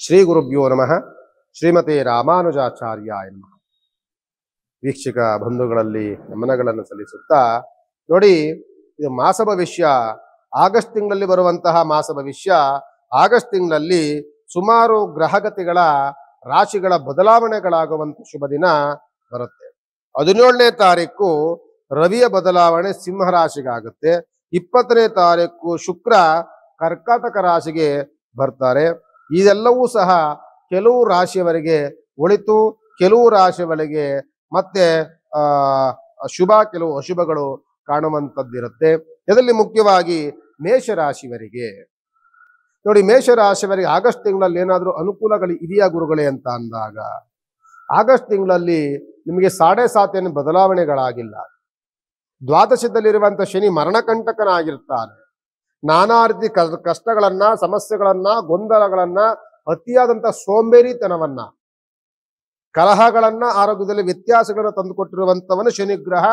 ಶ್ರೀ ಗುರುಭ್ಯೋ ನಮಃ. ಶ್ರೀಮತಿ ರಾಮಾನುಜಾಚಾರ್ಯಾಯ ನಮಃ. ವೀಕ್ಷಕ ಬಂಧುಗಳಲ್ಲಿ ನಮನಗಳನ್ನು ಸಲ್ಲಿಸುತ್ತಾ ನೋಡಿ, ಇದು ಮಾಸ ಭವಿಷ್ಯ, ಆಗಸ್ಟ್ ತಿಂಗಳಲ್ಲಿ ಬರುವಂತಹ ಮಾಸ ಭವಿಷ್ಯ. ಆಗಸ್ಟ್ ತಿಂಗಳಲ್ಲಿ ಸುಮಾರು ಗ್ರಹಗತಿಗಳ ರಾಶಿಗಳ ಬದಲಾವಣೆಗಳಾಗುವಂತ ಶುಭ ದಿನ ಬರುತ್ತೆ. 17ನೇ ತಾರೀಕು ರವಿಯ ಬದಲಾವಣೆ ಸಿಂಹ ರಾಶಿಗಾಗುತ್ತೆ. 20ನೇ ತಾರೀಕು ಶುಕ್ರ ಕರ್ಕಾಟಕ ರಾಶಿಗೆ ಬರ್ತಾರೆ. ಇದೆಲ್ಲವೂ ಸಹ ಕೆಲವು ರಾಶಿಯವರಿಗೆ ಒಳಿತು, ಕೆಲವು ರಾಶಿಯವರಿಗೆ ಮತ್ತೆ ಶುಭ, ಕೆಲವು ಅಶುಭಗಳು ಕಾಣುವಂಥದ್ದಿರುತ್ತೆ. ಇದರಲ್ಲಿ ಮುಖ್ಯವಾಗಿ ಮೇಷರಾಶಿಯವರಿಗೆ ನೋಡಿ, ಮೇಷರಾಶಿಯವರಿಗೆ ಆಗಸ್ಟ್ ತಿಂಗಳಲ್ಲಿ ಏನಾದರೂ ಅನುಕೂಲಗಳು ಇದೆಯಾ ಗುರುಗಳೇ ಅಂತ ಅಂದಾಗ, ಆಗಸ್ಟ್ ತಿಂಗಳಲ್ಲಿ ನಿಮಗೆ 7.5 ಬದಲಾವಣೆಗಳಾಗಿಲ್ಲ. ದ್ವಾದಶದಲ್ಲಿರುವಂಥ ಶನಿ ಮರಣಕಂಟಕನಾಗಿರ್ತಾನೆ. ನಾನಾ ರೀತಿ ಕಷ್ಟಗಳನ್ನ, ಸಮಸ್ಯೆಗಳನ್ನ, ಗೊಂದಲಗಳನ್ನ, ಅತಿಯಾದಂಥ ಸೋಂಬೇರಿತನವನ್ನ, ಕಲಹಗಳನ್ನ, ಆರೋಗ್ಯದಲ್ಲಿ ವ್ಯತ್ಯಾಸಗಳನ್ನು ತಂದುಕೊಟ್ಟಿರುವಂಥವನು ಶನಿಗ್ರಹ.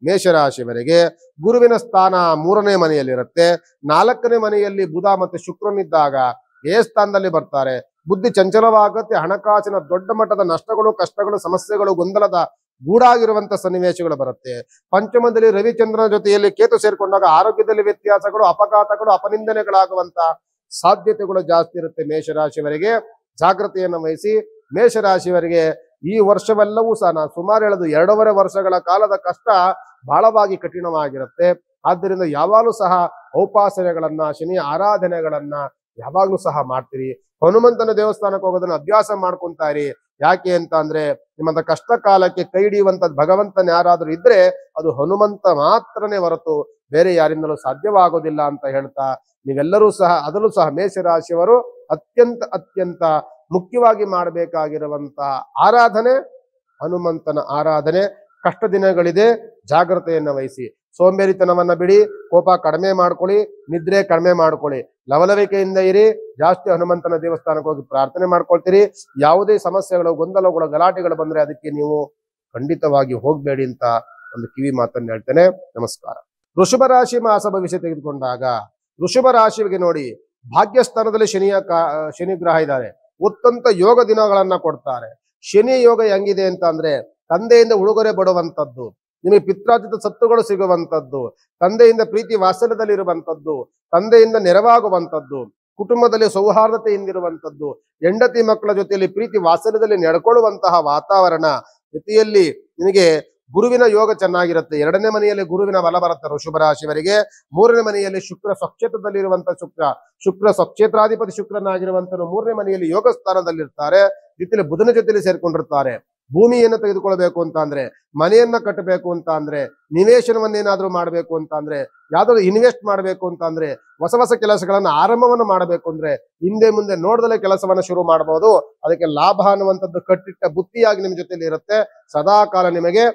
ಮೇಷರಾಶಿಯವರಿಗೆ ಗುರುವಿನ ಸ್ಥಾನ 3ನೇ ಮನೆಯಲ್ಲಿರುತ್ತೆ. 4ನೇ ಮನೆಯಲ್ಲಿ ಬುಧ ಮತ್ತು ಶುಕ್ರನಿದ್ದಾಗ ಸ್ಥಾನದಲ್ಲಿ ಬರ್ತಾರೆ. ಬುದ್ಧಿ ಚಂಚಲವಾಗುತ್ತೆ. ಹಣಕಾಸಿನ ದೊಡ್ಡ ಮಟ್ಟದ ನಷ್ಟಗಳು, ಕಷ್ಟಗಳು, ಸಮಸ್ಯೆಗಳು, ಗೊಂದಲದ ಗೂಡಾಗಿರುವಂತ ಸನ್ನಿವೇಶಗಳು ಬರುತ್ತೆ. ಪಂಚಮದಲ್ಲಿ ರವಿಚಂದ್ರನ ಜೊತೆಯಲ್ಲಿ ಕೇತು ಸೇರ್ಕೊಂಡಾಗ ಆರೋಗ್ಯದಲ್ಲಿ ವ್ಯತ್ಯಾಸಗಳು, ಅಪಘಾತಗಳು, ಅಪನಿಂದನೆಗಳಾಗುವಂತ ಸಾಧ್ಯತೆಗಳು ಜಾಸ್ತಿ ಇರುತ್ತೆ. ಮೇಷರಾಶಿಯವರಿಗೆ ಜಾಗೃತೆಯನ್ನು ವಹಿಸಿ. ಮೇಷರಾಶಿಯವರಿಗೆ ಈ ವರ್ಷವೆಲ್ಲವೂ ಸಹ ನಾನು ಸುಮಾರು ಹೇಳೋದು 2.5 ವರ್ಷಗಳ ಕಾಲದ ಕಷ್ಟ ಬಹಳವಾಗಿ ಕಠಿಣವಾಗಿರುತ್ತೆ. ಆದ್ದರಿಂದ ಯಾವಾಗಲೂ ಸಹ ಔಪಾಸನೆಗಳನ್ನ, ಶನಿಯ ಆರಾಧನೆಗಳನ್ನ ಯಾವಾಗ್ಲೂ ಸಹ ಮಾಡ್ತೀರಿ. ಹನುಮಂತನ ದೇವಸ್ಥಾನಕ್ಕೆ ಹೋಗೋದನ್ನ ಅಭ್ಯಾಸ ಮಾಡ್ಕೊಂತಾ ಇರಿ. ಯಾಕೆ ಅಂತ ಅಂದ್ರೆ, ನಿಮ್ಮಂತ ಕಷ್ಟ ಕಾಲಕ್ಕೆ ಕೈ ಹಿಡಿಯುವಂತದ್ದು ಭಗವಂತನ ಯಾರಾದ್ರೂ ಇದ್ರೆ ಅದು ಹನುಮಂತ ಮಾತ್ರನೇ ಹೊರತು ಬೇರೆ ಯಾರಿಂದಲೂ ಸಾಧ್ಯವಾಗೋದಿಲ್ಲ ಅಂತ ಹೇಳ್ತಾ, ನೀವೆಲ್ಲರೂ ಸಹ ಅದರಲ್ಲೂ ಸಹ ಮೇಷರಾಶಿಯವರು ಅತ್ಯಂತ ಮುಖ್ಯವಾಗಿ ಮಾಡಬೇಕಾಗಿರುವಂತಹ ಆರಾಧನೆ ಹನುಮಂತನ ಆರಾಧನೆ. ಕಷ್ಟ ದಿನಗಳಿದೆ, ಜಾಗ್ರತೆಯನ್ನು ವಹಿಸಿ. ಸೋಂಬೇರಿತನವನ್ನ ಬಿಡಿ, ಕೋಪ ಕಡಿಮೆ ಮಾಡ್ಕೊಳ್ಳಿ, ನಿದ್ರೆ ಕಡಿಮೆ ಮಾಡ್ಕೊಳ್ಳಿ, ಲವಲವಿಕೆಯಿಂದ ಇರಿ. ಜಾಸ್ತಿ ಹನುಮಂತನ ದೇವಸ್ಥಾನಕ್ಕೆ ಹೋಗಿ ಪ್ರಾರ್ಥನೆ ಮಾಡ್ಕೊಳ್ತೀರಿ. ಯಾವುದೇ ಸಮಸ್ಯೆಗಳು, ಗೊಂದಲಗಳು, ಗಲಾಟೆಗಳು ಬಂದ್ರೆ ಅದಕ್ಕೆ ನೀವು ಖಂಡಿತವಾಗಿ ಹೋಗ್ಬೇಡಿ ಅಂತ ಒಂದು ಕಿವಿ ಮಾತನ್ನು ಹೇಳ್ತೇನೆ. ನಮಸ್ಕಾರ. ವೃಷಭ ರಾಶಿ ಮಾಸ ಭವಿಷ್ಯ ತೆಗೆದುಕೊಂಡಾಗ, ವೃಷಭ ರಾಶಿಗೆ ನೋಡಿ, ಭಾಗ್ಯಸ್ಥಾನದಲ್ಲಿ ಶನಿ ಗ್ರಹ ಇದ್ದಾರೆ. ಉತ್ತಂತ ಯೋಗ ದಿನಗಳನ್ನ ಕೊಡ್ತಾರೆ. ಶನಿ ಯೋಗ ಹೆಂಗಿದೆ ಅಂತ ಅಂದ್ರೆ, ತಂದೆಯಿಂದ ಉಡುಗೊರೆ ಬಡುವಂಥದ್ದು, ನಿಮಗೆ ಪಿತ್ರಾರ್ಜಿತ ಸತ್ತುಗಳು ಸಿಗುವಂಥದ್ದು, ತಂದೆಯಿಂದ ಪ್ರೀತಿ ವಾತ್ಸಲ್ಯದಲ್ಲಿರುವಂಥದ್ದು, ತಂದೆಯಿಂದ ನೆರವಾಗುವಂಥದ್ದು, ಕುಟುಂಬದಲ್ಲಿ ಸೌಹಾರ್ದತೆಯಿಂದಿರುವಂಥದ್ದು, ಹೆಂಡತಿ ಮಕ್ಕಳ ಜೊತೆಯಲ್ಲಿ ಪ್ರೀತಿ ವಾತ್ಸಲ್ಯದಲ್ಲಿ ನಡ್ಕೊಳ್ಳುವಂತಹ ವಾತಾವರಣ. ಜೊತೆಯಲ್ಲಿ ನಿಮಗೆ ಗುರುವಿನ ಯೋಗ ಚೆನ್ನಾಗಿರುತ್ತೆ. 2ನೇ ಮನೆಯಲ್ಲಿ ಗುರುವಿನ ಬಲ ಬರುತ್ತೆ ವೃಷಭ ರಾಶಿಯವರಿಗೆ. 3ನೇ ಮನೆಯಲ್ಲಿ ಶುಕ್ರ ಸ್ವಕ್ಷೇತ್ರದಲ್ಲಿರುವಂತ ಶುಕ್ರ ಸ್ವಕ್ಷೇತ್ರಾಧಿಪತಿ ಶುಕ್ರನಾಗಿರುವಂತ 3ನೇ ಮನೆಯಲ್ಲಿ ಯೋಗ ಸ್ಥಾನದಲ್ಲಿರ್ತಾರೆ. ಜೊತೆಯಲ್ಲಿ ಬುಧನ ಜೊತೆಯಲ್ಲಿ ಸೇರ್ಕೊಂಡಿರ್ತಾರೆ. ಭೂಮಿಯನ್ನು ತೆಗೆದುಕೊಳ್ಬೇಕು ಅಂತ ಅಂದ್ರೆ, ಮನೆಯನ್ನ ಕಟ್ಟಬೇಕು ಅಂತ ಅಂದ್ರೆ, ನಿವೇಶನವನ್ನೇನಾದ್ರೂ ಮಾಡಬೇಕು ಅಂತ ಅಂದ್ರೆ, ಯಾವ್ದಾದ್ರು ಇನ್ವೆಸ್ಟ್ ಮಾಡಬೇಕು ಅಂತ ಅಂದ್ರೆ, ಹೊಸ ಕೆಲಸಗಳನ್ನ ಆರಂಭವನ್ನು ಮಾಡಬೇಕು ಅಂದ್ರೆ, ಹಿಂದೆ ಮುಂದೆ ನೋಡ್ದಲೇ ಕೆಲಸವನ್ನ ಶುರು ಮಾಡಬಹುದು. ಅದಕ್ಕೆ ಲಾಭ ಅನ್ನುವಂಥದ್ದು ಕಟ್ಟಿಟ್ಟ ಬುತ್ತಿಯಾಗಿ ನಿಮ್ಮ ಜೊತೆಲಿ ಇರುತ್ತೆ. ಸದಾ ಕಾಲ ನಿಮಗೆ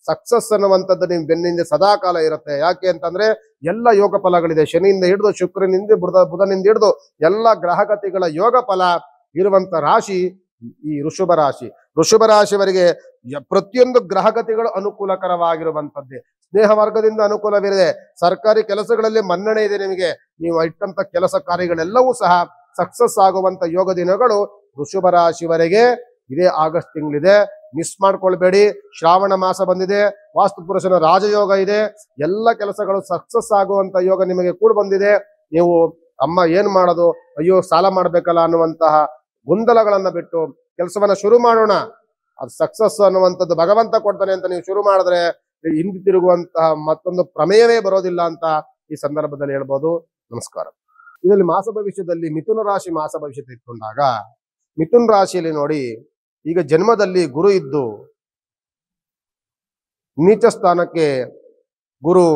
ಸಕ್ಸಸ್ ಅನ್ನುವಂಥದ್ದು ನಿಮ್ ಬೆನ್ನಿಂದ ಸದಾ ಕಾಲ ಇರುತ್ತೆ. ಯಾಕೆ ಅಂತಂದ್ರೆ ಎಲ್ಲ ಯೋಗ ಫಲಗಳಿದೆ. ಶನಿಯಿಂದ ಹಿಡಿದು ಶುಕ್ರನಿಂದ ಬುಧನಿಂದ ಹಿಡಿದು ಎಲ್ಲ ಗ್ರಹಗತಿಗಳ ಯೋಗ ಫಲ ಇರುವಂತ ರಾಶಿ ಈ ವೃಷಭ ರಾಶಿ. ವೃಷಭ ರಾಶಿಯವರಿಗೆ ಪ್ರತಿಯೊಂದು ಗ್ರಹಗತಿಗಳು ಅನುಕೂಲಕರವಾಗಿರುವಂತದ್ದೇ. ಸ್ನೇಹ ವರ್ಗದಿಂದ ಅನುಕೂಲವಿದೆ. ಸರ್ಕಾರಿ ಕೆಲಸಗಳಲ್ಲಿ ಮನ್ನಣೆ ಇದೆ. ನಿಮಗೆ ನೀವು ಇಟ್ಟಂತ ಕೆಲಸ ಕಾರ್ಯಗಳೆಲ್ಲವೂ ಸಹ ಸಕ್ಸಸ್ ಆಗುವಂತ ಯೋಗ ದಿನಗಳು ವೃಷಭ ರಾಶಿವರೆಗೆ ಇದೇ ಆಗಸ್ಟ್ ತಿಂಗಳಿದೆ. ಮಿಸ್ ಮಾಡ್ಕೊಳ್ಬೇಡಿ. ಶ್ರಾವಣ ಮಾಸ ಬಂದಿದೆ. ವಾಸ್ತು ಪುರುಷನ ರಾಜಯೋಗ ಇದೆ. ಎಲ್ಲ ಕೆಲಸಗಳು ಸಕ್ಸಸ್ ಆಗುವಂತ ಯೋಗ ನಿಮಗೆ ಕೂಡ ಬಂದಿದೆ. ನೀವು ಅಮ್ಮ ಏನ್ ಮಾಡೋದು, ಅಯ್ಯೋ ಸಾಲ ಮಾಡ್ಬೇಕಲ್ಲ ಅನ್ನುವಂತಹ ಗೊಂದಲಗಳನ್ನ ಬಿಟ್ಟು ಕೆಲಸವನ್ನ ಶುರು ಮಾಡೋಣ. ಅದು ಸಕ್ಸಸ್ ಅನ್ನುವಂಥದ್ದು ಭಗವಂತ ಕೊಡ್ತಾನೆ ಅಂತ ನೀವು ಶುರು ಮಾಡಿದ್ರೆ ಹಿಂದೆ ತಿರುಗುವಂತಹ ಮತ್ತೊಂದು ಪ್ರಮೇಯವೇ ಬರೋದಿಲ್ಲ ಅಂತ ಈ ಸಂದರ್ಭದಲ್ಲಿ ಹೇಳ್ಬೋದು. ನಮಸ್ಕಾರ. ಇದರಲ್ಲಿ ಮಾಸ ಭವಿಷ್ಯದಲ್ಲಿ ಮಿಥುನ ರಾಶಿ ಮಾಸ ಭವಿಷ್ಯ ತೆಗೆದುಕೊಂಡಾಗ, ಮಿಥುನ ರಾಶಿಯಲ್ಲಿ ನೋಡಿ, ಈಗ ಜನ್ಮದಲ್ಲಿ ಗುರು ಇದ್ದು ನೀಚ ಸ್ಥಾನಕ್ಕೆ ಗುರು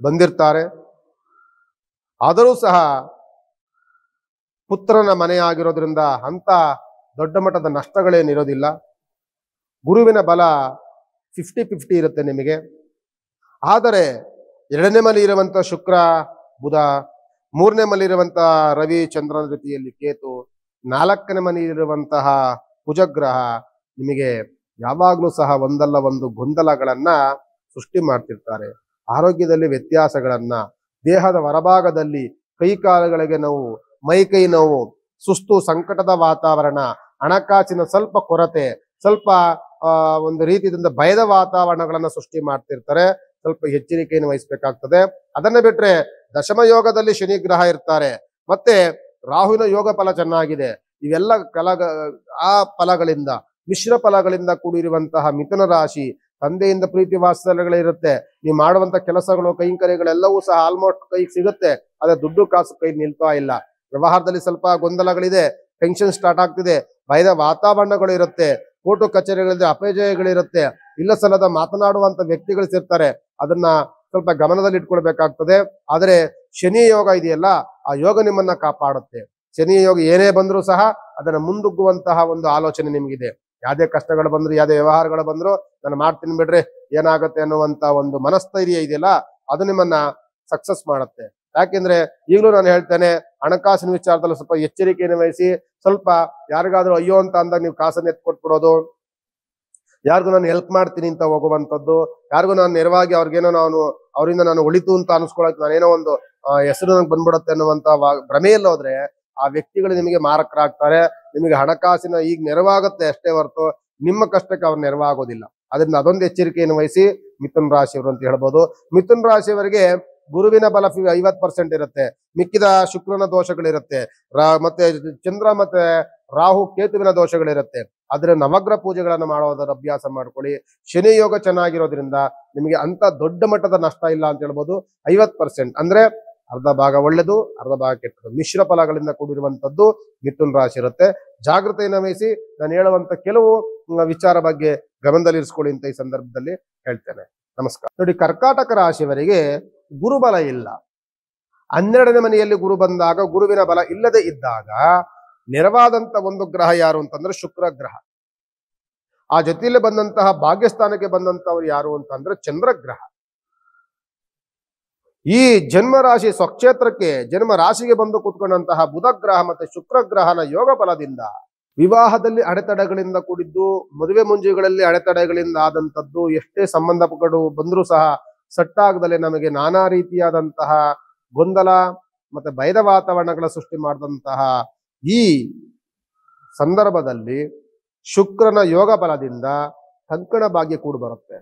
ಬಂದಿರ್ತಾರೆ. ಆದರೂ ಸಹ ಪುತ್ರನ ಮನೆಯಾಗಿರೋದ್ರಿಂದ ಅಂತ ದೊಡ್ಡ ಮಟ್ಟದ ನಷ್ಟಗಳೇನಿರೋದಿಲ್ಲ. ಗುರುವಿನ ಬಲ 50-50 ಇರುತ್ತೆ ನಿಮಗೆ. ಆದರೆ 2ನೇ ಮನೆ ಇರುವಂತ ಶುಕ್ರ ಬುಧ, 3ನೇ ಮನೆ ಇರುವಂತ ರವಿ ಚಂದ್ರನ ಜೊತೆಯಲ್ಲಿ ಕೇತು, 4ನೇ ಮನೆ ಇರುವಂತಹ ಕುಜಗ್ರಹ ನಿಮಗೆ ಯಾವಾಗ್ಲೂ ಸಹ ಒಂದಲ್ಲ ಒಂದು ಗೊಂದಲಗಳನ್ನ ಸೃಷ್ಟಿ ಮಾಡ್ತಿರ್ತಾರೆ. ಆರೋಗ್ಯದಲ್ಲಿ ವ್ಯತ್ಯಾಸಗಳನ್ನ, ದೇಹದ ಹೊರಭಾಗದಲ್ಲಿ ಕೈ ಕಾಲುಗಳಿಗೆ ನೋವು, ಮೈ ಕೈ ನೋವು, ಸುಸ್ತು, ಸಂಕಟದ ವಾತಾವರಣ, ಹಣಕಾಸಿನ ಸ್ವಲ್ಪ ಕೊರತೆ, ಸ್ವಲ್ಪ ಒಂದು ರೀತಿಯಿಂದ ಭಯದ ವಾತಾವರಣಗಳನ್ನ ಸೃಷ್ಟಿ ಮಾಡ್ತಿರ್ತಾರೆ. ಸ್ವಲ್ಪ ಎಚ್ಚರಿಕೆಯನ್ನು ವಹಿಸ್ಬೇಕಾಗ್ತದೆ. ಅದನ್ನ ಬಿಟ್ರೆ ದಶಮ ಯೋಗದಲ್ಲಿ ಶನಿ ಗ್ರಹ ಇರ್ತಾರೆ, ಮತ್ತೆ ರಾಹುವಿನ ಯೋಗ ಫಲ ಚೆನ್ನಾಗಿದೆ. ಇವೆಲ್ಲ ಆ ಫಲಗಳಿಂದ, ಮಿಶ್ರ ಫಲಗಳಿಂದ ಕೂಡಿರುವಂತಹ ಮಿಥುನ ರಾಶಿ, ತಂದೆಯಿಂದ ಪ್ರೀತಿ ವಾತ್ಸಲ್ಯಗಳಿರುತ್ತೆ. ನೀವು ಮಾಡುವಂತ ಕೆಲಸಗಳು, ಕೈಂಕರ್ಯಗಳೆಲ್ಲವೂ ಸಹ ಆಲ್ಮೋಸ್ಟ್ ಕೈಗೆ ಸಿಗುತ್ತೆ. ಆದ್ರೆ ದುಡ್ಡು ಕಾಸು ಕೈ ನಿಲ್ತಾ ಇಲ್ಲ. ವ್ಯವಹಾರದಲ್ಲಿ ಸ್ವಲ್ಪ ಗೊಂದಲಗಳಿದೆ, ಟೆನ್ಷನ್ ಸ್ಟಾರ್ಟ್ ಆಗ್ತಿದೆ, ಭಯದ ವಾತಾವರಣಗಳು ಇರುತ್ತೆ, ಕೋರ್ಟು ಕಚೇರಿಗಳಿದೆ, ಅಪಜಯಗಳಿರುತ್ತೆ, ಇಲ್ಲ ಸಲ್ಲದ ಮಾತನಾಡುವಂತ ವ್ಯಕ್ತಿಗಳು ಸೇರ್ತಾರೆ. ಅದನ್ನ ಸ್ವಲ್ಪ ಗಮನದಲ್ಲಿ ಇಟ್ಕೊಳ್ಬೇಕಾಗ್ತದೆ. ಆದರೆ ಶನಿ ಯೋಗ ಇದೆಯಲ್ಲ, ಆ ಯೋಗ ನಿಮ್ಮನ್ನ ಕಾಪಾಡುತ್ತೆ. ಶನಿ ಯೋಗ ಏನೇ ಬಂದರೂ ಸಹ ಅದನ್ನ ಮುಂದುಗ್ಗುವಂತಹ ಒಂದು ಆಲೋಚನೆ ನಿಮ್ಗಿದೆ. ಯಾವ್ದೇ ಕಷ್ಟಗಳು ಬಂದ್ರು, ಯಾವ್ದೇ ವ್ಯವಹಾರಗಳು ಬಂದ್ರು, ನಾನು ಮಾಡ್ತೀನಿ ಬಿಡ್ರಿ ಏನಾಗುತ್ತೆ ಅನ್ನುವಂತ ಒಂದು ಮನಸ್ಥೈರ್ಯ ಇದೆಯಲ್ಲ, ಅದು ನಿಮ್ಮನ್ನ ಸಕ್ಸಸ್ ಮಾಡುತ್ತೆ. ಯಾಕೆಂದ್ರೆ ಈಗಲೂ ನಾನು ಹೇಳ್ತೇನೆ, ಹಣಕಾಸಿನ ವಿಚಾರದಲ್ಲಿ ಸ್ವಲ್ಪ ಎಚ್ಚರಿಕೆಯನ್ನು ವಹಿಸಿ. ಸ್ವಲ್ಪ ಯಾರಿಗಾದ್ರೂ ಅಯ್ಯೋ ಅಂತ ಅಂದಾಗ ನೀವು ಕಾಸನ್ನು ಎತ್ಕೊಟ್ಬಿಡೋದು, ಯಾರಿಗೂ ನಾನು ಹೆಲ್ಪ್ ಮಾಡ್ತೀನಿ ಅಂತ ಹೋಗುವಂಥದ್ದು, ಯಾರಿಗೂ ನಾನು ನೆರವಾಗಿ ಅವರಿಂದ ನಾನು ಒಳಿತು ಅಂತ ಅನ್ಸ್ಕೊಳಕ್ ನಾನೇನೋ ಒಂದು ಹೆಸರು ನಂಗೆ ಬಂದ್ಬಿಡುತ್ತೆ ಅನ್ನುವಂತ ಭ್ರಮೆಯಲ್ಲಿ ಹೋದ್ರೆ ಆ ವ್ಯಕ್ತಿಗಳು ನಿಮಗೆ ಮಾರಕರಾಗ್ತಾರೆ. ನಿಮಗೆ ಹಣಕಾಸಿನ ಈಗ ನೆರವಾಗುತ್ತೆ ಅಷ್ಟೇ ಹೊರತು ನಿಮ್ಮ ಕಷ್ಟಕ್ಕೆ ಅವ್ರು ನೆರವಾಗೋದಿಲ್ಲ. ಅದರಿಂದ ಅದೊಂದು ಎಚ್ಚರಿಕೆಯನ್ನು ವಹಿಸಿ ಮಿಥುನ್ ರಾಶಿಯವರು ಅಂತ ಹೇಳ್ಬೋದು. ಮಿಥುನ್ ರಾಶಿಯವರಿಗೆ ಗುರುವಿನ ಬಲ 50% ಇರುತ್ತೆ, ಮಿಕ್ಕಿದ ಶುಕ್ರನ ದೋಷಗಳಿರುತ್ತೆ, ಮತ್ತೆ ಚಂದ್ರ ಮತ್ತೆ ರಾಹು ಕೇತುವಿನ ದೋಷಗಳಿರುತ್ತೆ. ಆದ್ರೆ ನವಗ್ರಹ ಪೂಜೆಗಳನ್ನು ಮಾಡೋದರ ಅಭ್ಯಾಸ ಮಾಡ್ಕೊಳ್ಳಿ. ಶನಿ ಯೋಗ ಚೆನ್ನಾಗಿರೋದ್ರಿಂದ ನಿಮಗೆ ಅಂತ ದೊಡ್ಡ ಮಟ್ಟದ ನಷ್ಟ ಇಲ್ಲ ಅಂತ ಹೇಳ್ಬೋದು. 50% ಅಂದ್ರೆ ಅರ್ಧ ಭಾಗ ಒಳ್ಳೆದು, ಅರ್ಧ ಭಾಗ ಕೆಟ್ಟದು, ಮಿಶ್ರ ಫಲಗಳಿಂದ ಕೂಡಿರುವಂತದ್ದು ಮಿಥುನ್ ರಾಶಿ ಇರುತ್ತೆ. ಜಾಗೃತೆಯನ್ನು ವಹಿಸಿ ನಾನು ಹೇಳುವಂತ ಕೆಲವು ವಿಚಾರ ಬಗ್ಗೆ ಗಮನದಲ್ಲಿರಿಸ್ಕೊಳ್ಳಿ ಅಂತ ಈ ಸಂದರ್ಭದಲ್ಲಿ ಹೇಳ್ತೇನೆ. ನಮಸ್ಕಾರ. ನೋಡಿ, ಕರ್ಕಾಟಕ ರಾಶಿಯವರಿಗೆ ಗುರುಬಲ ಇಲ್ಲ. 12ನೇ ಮನೆಯಲ್ಲಿ ಗುರು ಬಂದಾಗ, ಗುರುವಿನ ಬಲ ಇಲ್ಲದೆ ಇದ್ದಾಗ ನೆರವಾದಂತ ಒಂದು ಗ್ರಹ ಯಾರು ಅಂತಂದ್ರೆ ಶುಕ್ರ ಗ್ರಹ. ಆ ಜೊತೆಯಲ್ಲಿ ಬಂದಂತಹ ಭಾಗ್ಯಸ್ಥಾನಕ್ಕೆ ಬಂದಂತವ್ರು ಯಾರು ಅಂತಂದ್ರೆ ಚಂದ್ರಗ್ರಹ. ಈ ಜನ್ಮ ರಾಶಿ ಸ್ವಕ್ಷೇತ್ರಕ್ಕೆ, ಜನ್ಮ ರಾಶಿಗೆ ಬಂದು ಕೂತ್ಕೊಂಡಂತಹ ಬುಧ ಗ್ರಹ ಮತ್ತೆ ಶುಕ್ರ ಗ್ರಹನ ಯೋಗ ಫಲದಿಂದ ವಿವಾಹದಲ್ಲಿ ಅಡೆತಡೆಗಳಿಂದ ಕೂಡಿದ್ದು, ಮದುವೆ ಮುಂಜಿಗಳಲ್ಲಿ ಅಡೆತಡೆಗಳಿಂದ ಆದಂತದ್ದು, ಎಷ್ಟೇ ಸಂಬಂಧಗಳು ಬಂದರೂ ಸಹ ಸಟ್ಟಾಗದಲ್ಲೇ ನಮಗೆ ನಾನಾ ರೀತಿಯಾದಂತಹ ಗೊಂದಲ ಮತ್ತೆ ಭಯದ ವಾತಾವರಣಗಳ ಸೃಷ್ಟಿ ಮಾಡಿದಂತಹ ಈ ಸಂದರ್ಭದಲ್ಲಿ ಶುಕ್ರನ ಯೋಗ ಫಲದಿಂದ ಕಂಕಣ ಭಾಗ್ಯ ಕೂಡಿ ಬರುತ್ತೆ.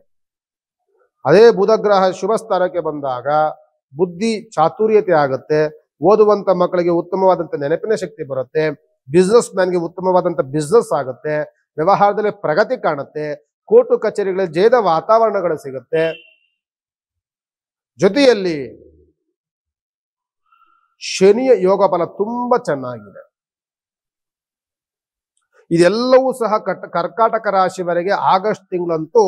ಅದೇ ಬುಧ ಗ್ರಹ ಶುಭ ಸ್ಥಾನಕ್ಕೆ ಬಂದಾಗ ಬುದ್ಧಿ ಚಾತುರ್ಯತೆ ಆಗುತ್ತೆ, ಓದುವಂತ ಮಕ್ಕಳಿಗೆ ಉತ್ತಮವಾದಂತ ನೆನಪಿನ ಶಕ್ತಿ ಬರುತ್ತೆ, ಬಿಸ್ನೆಸ್ ಮ್ಯಾನ್ಗೆ ಉತ್ತಮವಾದಂತ ಬಿಸ್ನೆಸ್ ಆಗುತ್ತೆ, ವ್ಯವಹಾರದಲ್ಲಿ ಪ್ರಗತಿ ಕಾಣುತ್ತೆ, ಕೋರ್ಟು ಕಚೇರಿಗಳಲ್ಲಿ ಜಯದ ವಾತಾವರಣಗಳು ಸಿಗುತ್ತೆ. ಜೊತೆಯಲ್ಲಿ ಶನಿಯ ಯೋಗ ಫಲ ತುಂಬಾ ಚೆನ್ನಾಗಿದೆ. ಇದೆಲ್ಲವೂ ಸಹ ಕರ್ಕಾಟಕ ರಾಶಿವರೆಗೆ ಆಗಸ್ಟ್ ತಿಂಗಳಂತೂ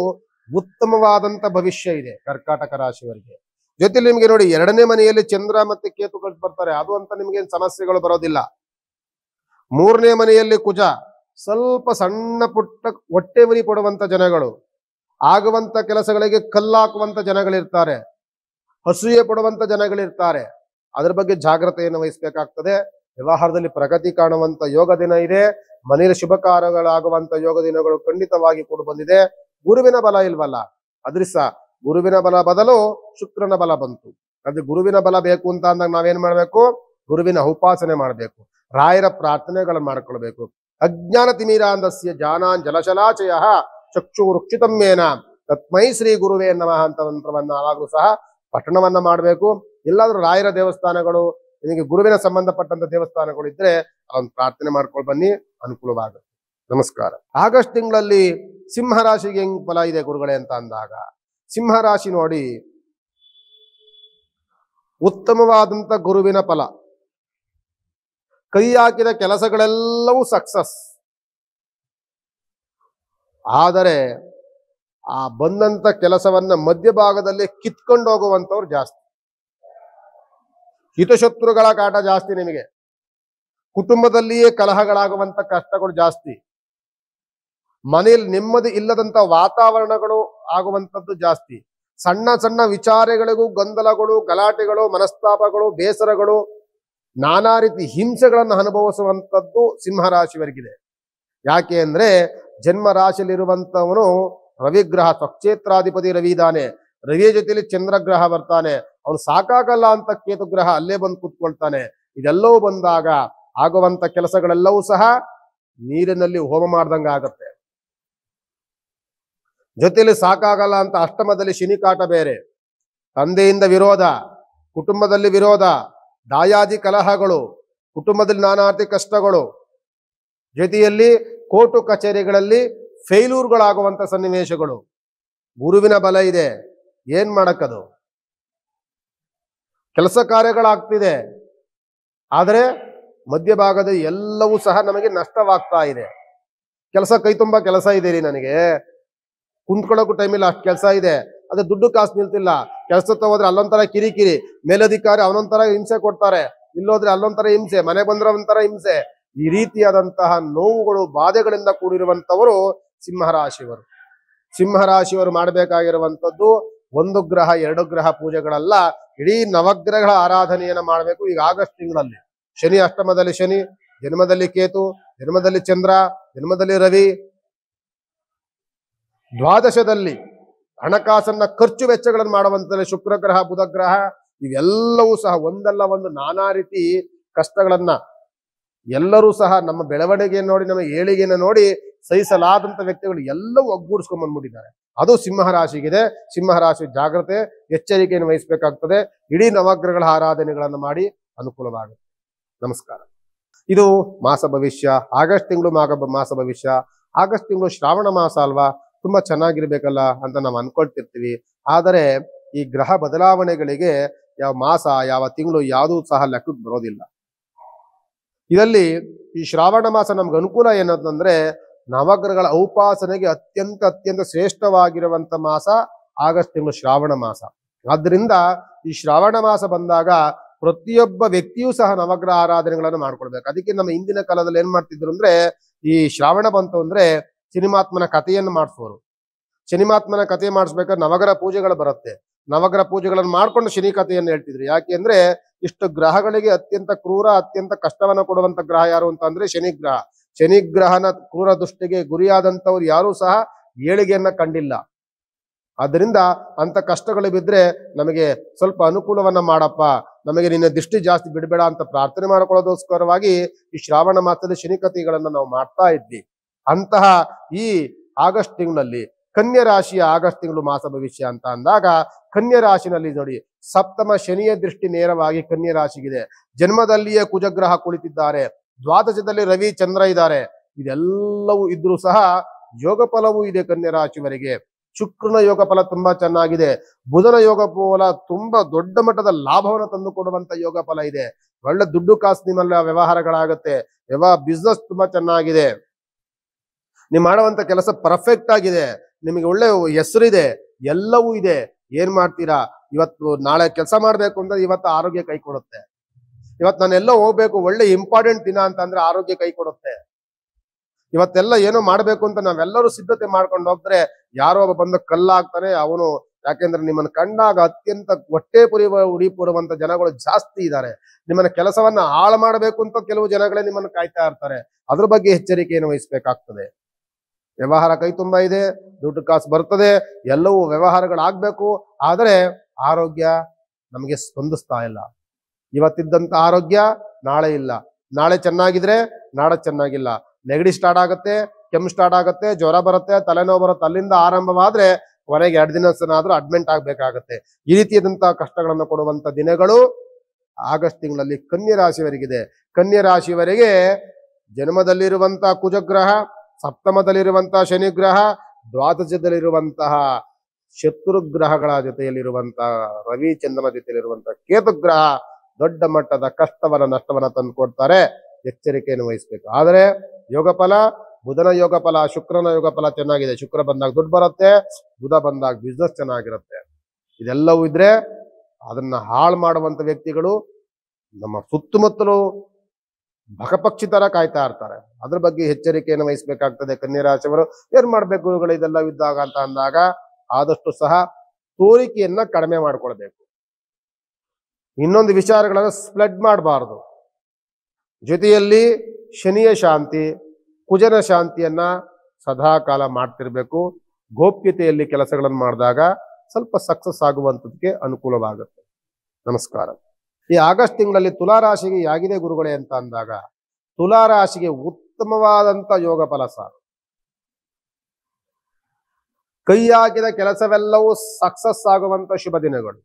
ಉತ್ತಮವಾದಂತ ಭವಿಷ್ಯ ಇದೆ ಕರ್ಕಾಟಕ ರಾಶಿಯವರಿಗೆ. ಜೊತೆಲಿ ನಿಮ್ಗೆ ನೋಡಿ, 2ನೇ ಮನೆಯಲ್ಲಿ ಚಂದ್ರ ಮತ್ತೆ ಕೇತುಗಳು ಬರ್ತಾರೆ, ಅದು ಅಂತ ನಿಮ್ಗೆ ಸಮಸ್ಯೆಗಳು ಬರೋದಿಲ್ಲ. 3ನೇ ಮನೆಯಲ್ಲಿ ಕುಜ, ಸ್ವಲ್ಪ ಸಣ್ಣ ಪುಟ್ಟ ಹೊಟ್ಟೆ ಉರಿ ಪಡುವಂತ ಜನಗಳು, ಆಗುವಂತ ಕೆಲಸಗಳಿಗೆ ಕಲ್ಲಾಕುವಂತ ಜನಗಳಿರ್ತಾರೆ, ಅಸೂಯೆ ಪಡುವಂತ ಜನಗಳಿರ್ತಾರೆ. ಅದ್ರ ಬಗ್ಗೆ ಜಾಗ್ರತೆಯನ್ನು ವಹಿಸಬೇಕಾಗ್ತದೆ. ವ್ಯವಹಾರದಲ್ಲಿ ಪ್ರಗತಿ ಕಾಣುವಂತ ಯೋಗ ದಿನ ಇದೆ. ಮನೆಯಲ್ಲಿ ಶುಭ ಕಾರ್ಯಗಳಾಗುವಂತ ಯೋಗ ದಿನಗಳು ಖಂಡಿತವಾಗಿ ಕೂಡ ಬಂದಿದೆ. ಗುರುವಿನ ಬಲ ಇಲ್ವಲ್ಲ, ಅದೃಷ್ಟ ಗುರುವಿನ ಬಲ ಬದಲು ಶುಕ್ರನ ಬಲ ಬಂತು. ಅದು ಗುರುವಿನ ಬಲ ಬೇಕು ಅಂತ ಅಂದಾಗ ನಾವೇನ್ ಮಾಡ್ಬೇಕು? ಗುರುವಿನ ಉಪಾಸನೆ ಮಾಡ್ಬೇಕು, ರಾಯರ ಪ್ರಾರ್ಥನೆಗಳನ್ನು ಮಾಡ್ಕೊಳ್ಬೇಕು. ಅಜ್ಞಾನ ತಿಮಿರಾಂಧಸ್ಯ ಜಾನಾನ್ ಜಲಶಲಾಚಯ ಚಕ್ಷು ವೃಕ್ಷಿತಮ್ಮೇನ ತತ್ಮೈ ಶ್ರೀ ಗುರುವೇ ನಮಃ ಅಂತ ಮಂತ್ರವನ್ನ ಆವಾಗಲೂ ಸಹ ಪಠಣವನ್ನ ಮಾಡಬೇಕು. ಎಲ್ಲಾದ್ರೂ ರಾಯರ ದೇವಸ್ಥಾನಗಳು, ನಿಮಗೆ ಗುರುವಿನ ಸಂಬಂಧಪಟ್ಟಂತ ದೇವಸ್ಥಾನಗಳು ಇದ್ರೆ ಅದೊಂದು ಪ್ರಾರ್ಥನೆ ಮಾಡ್ಕೊಂಡು ಬನ್ನಿ, ಅನುಕೂಲವಾಗುತ್ತೆ. ನಮಸ್ಕಾರ. ಆಗಸ್ಟ್ ತಿಂಗಳಲ್ಲಿ ಸಿಂಹ ರಾಶಿಗೆ ಹೆಂಗ್ ಫಲ ಇದೆ ಗುರುಗಳೇ ಅಂತ ಅಂದಾಗ, ಸಿಂಹ ರಾಶಿ ನೋಡಿ, ಉತ್ತಮವಾದಂತ ಗುರುವಿನ ಫಲ, ಕೈ ಹಾಕಿದ ಕೆಲಸಗಳೆಲ್ಲವೂ ಸಕ್ಸಸ್. ಆದರೆ ಆ ಬಂದಂತ ಕೆಲಸವನ್ನ ಮಧ್ಯಭಾಗದಲ್ಲಿ ಕಿತ್ಕೊಂಡು ಹೋಗುವಂತವ್ರು ಜಾಸ್ತಿ. ಹಿತಶತ್ರುಗಳ ಕಾಟ ಜಾಸ್ತಿ, ನಿಮಗೆ ಕುಟುಂಬದಲ್ಲಿಯೇ ಕಲಹಗಳಾಗುವಂತ ಕಷ್ಟಗಳು ಜಾಸ್ತಿ, ಮನೆಯಲ್ಲಿ ನೆಮ್ಮದಿ ಇಲ್ಲದಂತ ವಾತಾವರಣಗಳು ಆಗುವಂಥದ್ದು ಜಾಸ್ತಿ, ಸಣ್ಣ ಸಣ್ಣ ವಿಚಾರಗಳಿಗೂ ಗೊಂದಲಗಳು, ಗಲಾಟೆಗಳು, ಮನಸ್ತಾಪಗಳು, ಬೇಸರಗಳು, ನಾನಾ ರೀತಿ ಹಿಂಸೆಗಳನ್ನು ಅನುಭವಿಸುವಂಥದ್ದು ಸಿಂಹರಾಶಿಯವರಿಗಿದೆ. ಯಾಕೆ ಅಂದ್ರೆ ಜನ್ಮ ರಾಶಿಯಲ್ಲಿರುವಂತವನು ರವಿಗ್ರಹ, ಸ್ವಕ್ಷೇತ್ರಾಧಿಪತಿ ರವಿ ಇದ್ದಾನೆ, ರವಿಯ ಜೊತೆಯಲ್ಲಿ ಚಂದ್ರಗ್ರಹ ಬರ್ತಾನೆ, ಅವನು ಸಾಕಾಗಲ್ಲ ಅಂತ ಕೇತು ಗ್ರಹ ಅಲ್ಲೇ ಬಂದು ಕೂತ್ಕೊಳ್ತಾನೆ. ಇದೆಲ್ಲವೂ ಬಂದಾಗ ಆಗುವಂತ ಕೆಲಸಗಳೆಲ್ಲವೂ ಸಹ ನೀರಿನಲ್ಲಿ ಹೋಮ ಮಾಡ್ದಂಗ ಆಗತ್ತೆ. ಜೊತೆಯಲ್ಲಿ ಸಾಕಾಗಲ್ಲ ಅಂತ ಅಷ್ಟಮದಲ್ಲಿ ಶನಿ ಕಾಟ ಬೇರೆ, ತಂದೆಯಿಂದ ವಿರೋಧ, ಕುಟುಂಬದಲ್ಲಿ ವಿರೋಧ, ದಾಯಾದಿ ಕಲಹಗಳು, ಕುಟುಂಬದಲ್ಲಿ ನಾನಾ ರೀತಿ ಕಷ್ಟಗಳು, ಜೊತೆಯಲ್ಲಿ ಕೋರ್ಟು ಕಚೇರಿಗಳಲ್ಲಿ ಫೇಲ್ಯೂರ್ಗಳಾಗುವಂತ ಸನ್ನಿವೇಶಗಳು. ಗುರುವಿನ ಬಲ ಇದೆ, ಏನ್ ಮಾಡಕ್ಕದು? ಕೆಲಸ ಕಾರ್ಯಗಳಾಗ್ತಿದೆ, ಆದರೆ ಮಧ್ಯಭಾಗದ ಎಲ್ಲವೂ ಸಹ ನಮಗೆ ನಷ್ಟವಾಗ್ತಾ ಇದೆ. ಕೆಲಸ ಕೈ ತುಂಬಾ ಕೆಲಸ ಇದೆ ರೀ, ನನಗೆ ಕುಂತ್ಕೊಳ್ಳೋಕ್ಕೂ ಟೈಮ್ ಇಲ್ಲ, ಅಷ್ಟು ಕೆಲಸ ಇದೆ, ಅದೇ ದುಡ್ಡು ಕಾಸು ನಿಲ್ತಿಲ್ಲ. ಕೆಲಸಕ್ಕೆ ಹೋದ್ರೆ ಅಲ್ಲೊಂಥರ ಕಿರಿಕಿರಿ, ಮೇಲಧಿಕಾರಿ ಅವನೊಂಥರ ಹಿಂಸೆ ಕೊಡ್ತಾರೆ, ಇಲ್ಲೋದ್ರೆ ಅಲ್ಲೊಂಥರ ಹಿಂಸೆ, ಮನೆ ಬಂದ್ರೆ ಒಂಥರ ಹಿಂಸೆ. ಈ ರೀತಿಯಾದಂತಹ ನೋವುಗಳು ಬಾಧೆಗಳಿಂದ ಕೂಡಿರುವಂತವರು ಸಿಂಹರಾಶಿಯವರು. ಸಿಂಹರಾಶಿಯವರು ಮಾಡಬೇಕಾಗಿರುವಂಥದ್ದು 1 ಗ್ರಹ 2 ಗ್ರಹ ಪೂಜೆಗಳಲ್ಲ, ಇಡೀ ನವಗ್ರಹಗಳ ಆರಾಧನೆಯನ್ನ ಮಾಡಬೇಕು. ಈಗ ಆಗಸ್ಟ್ ತಿಂಗಳಲ್ಲಿ ಶನಿ ಅಷ್ಟಮದಲ್ಲಿ ಶನಿ, ಜನ್ಮದಲ್ಲಿ ಕೇತು, ಜನ್ಮದಲ್ಲಿ ಚಂದ್ರ, ಜನ್ಮದಲ್ಲಿ ರವಿ, ದ್ವಾದಶದಲ್ಲಿ ಹಣಕಾಸನ್ನ ಖರ್ಚು ವೆಚ್ಚಗಳನ್ನು ಮಾಡುವಂತಲ್ಲಿ ಶುಕ್ರ ಗ್ರಹ, ಬುಧ ಗ್ರಹ, ಇವೆಲ್ಲವೂ ಸಹ ಒಂದಲ್ಲ ಒಂದು ನಾನಾ ರೀತಿ ಕಷ್ಟಗಳನ್ನ ಎಲ್ಲರೂ ಸಹ ನಮ್ಮ ಬೆಳವಣಿಗೆಯನ್ನು ನೋಡಿ, ನಮ್ಮ ಏಳಿಗೆಯನ್ನು ನೋಡಿ ಸಹಿಸಲಾದಂತ ವ್ಯಕ್ತಿಗಳು ಎಲ್ಲವೂ ಒಗ್ಗೂಡಿಸ್ಕೊಂಡ್ ಬಂದ್ಬಿಟ್ಟಿದ್ದಾರೆ. ಅದು ಸಿಂಹರಾಶಿಗಿದೆ. ಸಿಂಹರಾಶಿ ಜಾಗ್ರತೆ, ಎಚ್ಚರಿಕೆಯನ್ನು ವಹಿಸಬೇಕಾಗ್ತದೆ. ಇಡೀ ನವಗ್ರಹಗಳ ಆರಾಧನೆಗಳನ್ನು ಮಾಡಿ ಅನುಕೂಲವಾಗುತ್ತೆ. ನಮಸ್ಕಾರ. ಇದು ಮಾಸ ಭವಿಷ್ಯ, ಆಗಸ್ಟ್ ತಿಂಗಳು ಮಾಸ ಭವಿಷ್ಯ. ಆಗಸ್ಟ್ ತಿಂಗಳು ಶ್ರಾವಣ ಮಾಸ ಅಲ್ವಾ, ತುಂಬಾ ಚೆನ್ನಾಗಿರ್ಬೇಕಲ್ಲ ಅಂತ ನಾವು ಅನ್ಕೊಳ್ತಿರ್ತೀವಿ. ಆದರೆ ಈ ಗ್ರಹ ಬದಲಾವಣೆಗಳಿಗೆ ಯಾವ ಮಾಸ ಯಾವ ತಿಂಗಳು ಯಾವುದೂ ಸಹ ಲೆಕ್ಕಕ್ಕೆ ಬರೋದಿಲ್ಲ. ಇದರಲ್ಲಿ ಈ ಶ್ರಾವಣ ಮಾಸ ನಮ್ಗೆ ಅನುಕೂಲ ಏನಂತಂದ್ರೆ, ನವಗ್ರಹಗಳ ಔಪಾಸನೆಗೆ ಅತ್ಯಂತ ಶ್ರೇಷ್ಠವಾಗಿರುವಂತ ಮಾಸ ಆಗಸ್ಟ್ ತಿಂಗಳು ಶ್ರಾವಣ ಮಾಸ. ಆದ್ರಿಂದ ಈ ಶ್ರಾವಣ ಮಾಸ ಬಂದಾಗ ಪ್ರತಿಯೊಬ್ಬ ವ್ಯಕ್ತಿಯೂ ಸಹ ನವಗ್ರಹ ಆರಾಧನೆಗಳನ್ನು ಮಾಡ್ಕೊಳ್ಬೇಕು. ಅದಕ್ಕೆ ನಮ್ಮ ಹಿಂದಿನ ಕಾಲದಲ್ಲಿ ಏನ್ ಮಾಡ್ತಿದ್ರು ಅಂದ್ರೆ, ಈ ಶ್ರಾವಣ ಬಂತು ಅಂದ್ರೆ ಶನಿಮಾತ್ಮನ ಕಥೆಯನ್ನು ಮಾಡಿಸೋರು. ಶನಿಮಾತ್ಮನ ಕಥೆ ಮಾಡಿಸ್ಬೇಕಾದ್ರೆ ನವಗ್ರಹ ಪೂಜೆಗಳು ಬರುತ್ತೆ. ನವಗ್ರಹ ಪೂಜೆಗಳನ್ನು ಮಾಡ್ಕೊಂಡು ಶನಿ ಕಥೆಯನ್ನು ಹೇಳ್ತಿದ್ರು. ಯಾಕೆ ಅಂದ್ರೆ, ಇಷ್ಟು ಗ್ರಹಗಳಿಗೆ ಅತ್ಯಂತ ಕ್ರೂರ, ಅತ್ಯಂತ ಕಷ್ಟವನ್ನು ಕೊಡುವಂತ ಗ್ರಹ ಯಾರು ಅಂತ ಅಂದ್ರೆ ಶನಿಗ್ರಹ. ಶನಿಗ್ರಹನ ಕ್ರೂರ ದೃಷ್ಟಿಗೆ ಗುರಿಯಾದಂಥವ್ರು ಯಾರೂ ಸಹ ಏಳಿಗೆಯನ್ನ ಕಂಡಿಲ್ಲ. ಆದ್ದರಿಂದ ಅಂತ ಕಷ್ಟಗಳು ಬಿದ್ರೆ ನಮಗೆ ಸ್ವಲ್ಪ ಅನುಕೂಲವನ್ನ ಮಾಡಪ್ಪ, ನಮಗೆ ನಿನ್ನ ದೃಷ್ಟಿ ಜಾಸ್ತಿ ಬಿಡಬೇಡ ಅಂತ ಪ್ರಾರ್ಥನೆ ಮಾಡ್ಕೊಳ್ಳೋದಕ್ಕೋಸ್ಕರವಾಗಿ ಈ ಶ್ರಾವಣ ಮಾಸದಲ್ಲಿ ಶನಿ ಕಥೆಗಳನ್ನ ನಾವು ಮಾಡ್ತಾ ಇದ್ವಿ. ಅಂತಹ ಈ ಆಗಸ್ಟ್ ತಿಂಗಳಲ್ಲಿ ಕನ್ಯಾ ರಾಶಿಯ ಆಗಸ್ಟ್ ತಿಂಗಳು ಮಾಸ ಭವಿಷ್ಯ ಅಂತ ಅಂದಾಗ, ಕನ್ಯಾ ರಾಶಿನಲ್ಲಿ ನೋಡಿ ಸಪ್ತಮ ಶನಿಯ ದೃಷ್ಟಿ ನೇರವಾಗಿ ಕನ್ಯಾ ರಾಶಿಗಿದೆ. ಜನ್ಮದಲ್ಲಿಯೇ ಕುಜಗ್ರಹ ಕುಳಿತಿದ್ದಾರೆ, ದ್ವಾದಶದಲ್ಲಿ ರವಿ ಚಂದ್ರ ಇದ್ದಾರೆ. ಇದೆಲ್ಲವೂ ಇದ್ರೂ ಸಹ ಯೋಗ ಫಲವೂ ಇದೆ ಕನ್ಯಾ ರಾಶಿಯವರಿಗೆ. ಶುಕ್ರನ ಯೋಗ ಫಲ ತುಂಬಾ ಚೆನ್ನಾಗಿದೆ. ಬುಧನ ಯೋಗ ಫಲ ತುಂಬಾ ದೊಡ್ಡ ಮಟ್ಟದ ಲಾಭವನ್ನು ತಂದು ಕೊಡುವಂತ ಯೋಗ ಫಲ ಇದೆ. ಒಳ್ಳೆ ದುಡ್ಡು ಕಾಸು ನಿಮ್ಮಲ್ಲಿ ವ್ಯವಹಾರಗಳಾಗತ್ತೆ. ಬಿಸ್ನೆಸ್ ತುಂಬಾ ಚೆನ್ನಾಗಿದೆ. ನೀವು ಮಾಡುವಂತ ಕೆಲಸ ಪರ್ಫೆಕ್ಟ್ ಆಗಿದೆ. ನಿಮಗೆ ಒಳ್ಳೆ ಹೆಸರಿದೆ, ಎಲ್ಲವೂ ಇದೆ. ಏನ್ ಮಾಡ್ತೀರಾ, ಇವತ್ತು ನಾಳೆ ಕೆಲಸ ಮಾಡ್ಬೇಕು ಅಂದ್ರೆ ಇವತ್ತು ಆರೋಗ್ಯ ಕೈ ಕೊಡುತ್ತೆ. ಇವತ್ತು ನಾನೆಲ್ಲೋ ಹೋಗ್ಬೇಕು, ಒಳ್ಳೆ ಇಂಪಾರ್ಟೆಂಟ್ ದಿನ ಅಂತ ಅಂದ್ರೆ ಆರೋಗ್ಯ ಕೈ ಕೊಡುತ್ತೆ. ಇವತ್ತೆಲ್ಲ ಏನೋ ಮಾಡ್ಬೇಕು ಅಂತ ನಾವೆಲ್ಲರೂ ಸಿದ್ಧತೆ ಮಾಡ್ಕೊಂಡು ಹೋದ್ರೆ ಯಾರೋ ಒಬ್ಬ ಬಂದು ಕಲ್ಲಾಗ್ತಾನೆ ಅವನು. ಯಾಕೆಂದ್ರೆ ನಿಮ್ಮನ್ನ ಕಂಡಾಗ ಅತ್ಯಂತ ಹೊಟ್ಟೆ ಉಡಿಪುಡುವಂತ ಜನಗಳು ಜಾಸ್ತಿ ಇದ್ದಾರೆ. ನಿಮ್ಮನ್ನ ಕೆಲಸವನ್ನ ಹಾಳು ಮಾಡಬೇಕು ಅಂತ ಕೆಲವು ಜನಗಳೇ ನಿಮ್ಮನ್ನು ಕಾಯ್ತಾ ಇರ್ತಾರೆ. ಅದ್ರ ಬಗ್ಗೆ ಎಚ್ಚರಿಕೆಯನ್ನು ವಹಿಸಬೇಕಾಗ್ತದೆ. ವ್ಯವಹಾರ ಕೈ ತುಂಬಾ ಇದೆ, ದುಡ್ಡು ಕಾಸು ಬರ್ತದೆ, ಎಲ್ಲವೂ ವ್ಯವಹಾರಗಳಾಗ್ಬೇಕು. ಆದರೆ ಆರೋಗ್ಯ ನಮಗೆ ಸ್ಪಂದಿಸ್ತಾ ಇಲ್ಲ. ಇವತ್ತಿದ್ದಂತ ಆರೋಗ್ಯ ನಾಳೆ ಇಲ್ಲ, ನಾಳೆ ಚೆನ್ನಾಗಿದ್ರೆ ನಾಳೆ ಚೆನ್ನಾಗಿಲ್ಲ. ನೆಗಡಿ ಸ್ಟಾರ್ಟ್ ಆಗುತ್ತೆ, ಕೆಮ್ಮು ಸ್ಟಾರ್ಟ್ ಆಗುತ್ತೆ, ಜ್ವರ ಬರುತ್ತೆ, ತಲೆನೋವು ಬರುತ್ತೆ. ಅಲ್ಲಿಂದ ಆರಂಭವಾದ್ರೆ ಕೊನೆಗೆ 2 ದಿನನಾದ್ರೂ ಅಡ್ಮಿಟ್ ಆಗ್ಬೇಕಾಗತ್ತೆ. ಈ ರೀತಿಯಾದಂತಹ ಕಷ್ಟಗಳನ್ನು ಕೊಡುವಂತ ದಿನಗಳು ಆಗಸ್ಟ್ ತಿಂಗಳಲ್ಲಿ ಕನ್ಯಾ ರಾಶಿಯವರಿಗಿದೆ. ಕನ್ಯಾ ರಾಶಿಯವರಿಗೆ ಜನ್ಮದಲ್ಲಿರುವಂತಹ ಕುಜಗ್ರಹ, ಸಪ್ತಮದಲ್ಲಿರುವಂತಹ ಶನಿಗ್ರಹ, ದ್ವಾದಶದಲ್ಲಿರುವಂತಹ ಶತ್ರುಗ್ರಹಗಳ ಜೊತೆಯಲ್ಲಿರುವಂತಹ ರವಿ ಚಂದ್ರನ ಜೊತೆಯಲ್ಲಿರುವಂತಹ ಕೇತುಗ್ರಹ ದೊಡ್ಡ ಮಟ್ಟದ ಕಷ್ಟವನ್ನ ನಷ್ಟವನ್ನ ತಂದು ಕೊಡ್ತಾರೆ. ಎಚ್ಚರಿಕೆಯನ್ನು ವಹಿಸಬೇಕು. ಆದರೆ ಯೋಗ ಫಲ, ಬುಧನ ಯೋಗ ಫಲ, ಶುಕ್ರನ ಯೋಗ ಫಲ ಚೆನ್ನಾಗಿದೆ. ಶುಕ್ರ ಬಂದಾಗ ದುಡ್ಡು ಬರುತ್ತೆ, ಬುಧ ಬಂದಾಗ ಬಿಸ್ನೆಸ್ ಚೆನ್ನಾಗಿರುತ್ತೆ. ಇದೆಲ್ಲವೂ ಇದ್ರೆ ಅದನ್ನ ಹಾಳು ಮಾಡುವಂತ ವ್ಯಕ್ತಿಗಳು ನಮ್ಮ ಸುತ್ತಮುತ್ತಲು ಬಕಪಕ್ಷಿ ತರ ಕಾಯ್ತಾ ಇರ್ತಾರೆ. ಅದ್ರ ಬಗ್ಗೆ ಎಚ್ಚರಿಕೆಯನ್ನು ವಹಿಸಬೇಕಾಗ್ತದೆ. ಕನ್ಯಾ ರಾಶಿಯವರು ಏನ್ ಮಾಡ್ಬೇಕು ಇವುಗಳು ಇದೆಲ್ಲ ಇದ್ದಾಗ ಅಂತ ಅಂದಾಗ, ಆದಷ್ಟು ಸಹ ತೋರಿಕೆಯನ್ನ ಕಡಿಮೆ ಮಾಡ್ಕೊಳ್ಬೇಕು. ಇನ್ನೊಂದು ವಿಚಾರಗಳನ್ನು ಸ್ಪ್ರೆಡ್ ಮಾಡಬಾರದು. ಜೊತೆಯಲ್ಲಿ ಶನಿಯ ಶಾಂತಿ, ಕುಜನ ಶಾಂತಿಯನ್ನ ಸದಾ ಕಾಲ ಮಾಡ್ತಿರ್ಬೇಕು. ಗೋಪ್ಯತೆಯಲ್ಲಿ ಕೆಲಸಗಳನ್ನು ಮಾಡಿದಾಗ ಸ್ವಲ್ಪ ಸಕ್ಸಸ್ ಆಗುವಂಥದಕ್ಕೆ ಅನುಕೂಲವಾಗುತ್ತೆ. ನಮಸ್ಕಾರ. ಈ ಆಗಸ್ಟ್ ತಿಂಗಳಲ್ಲಿ ತುಲಾ ರಾಶಿಗೆ ಯಾಗಿದೆ ಗುರುಗಳೇ ಅಂತ ಅಂದಾಗ, ತುಲಾ ರಾಶಿಗೆ ಉತ್ತಮವಾದಂತ ಯೋಗ ಫಲ ಸಾರು. ಕೈ ಹಾಕಿದ ಕೆಲಸವೆಲ್ಲವೂ ಸಕ್ಸಸ್ ಆಗುವಂತ ಶುಭ ದಿನಗಳು.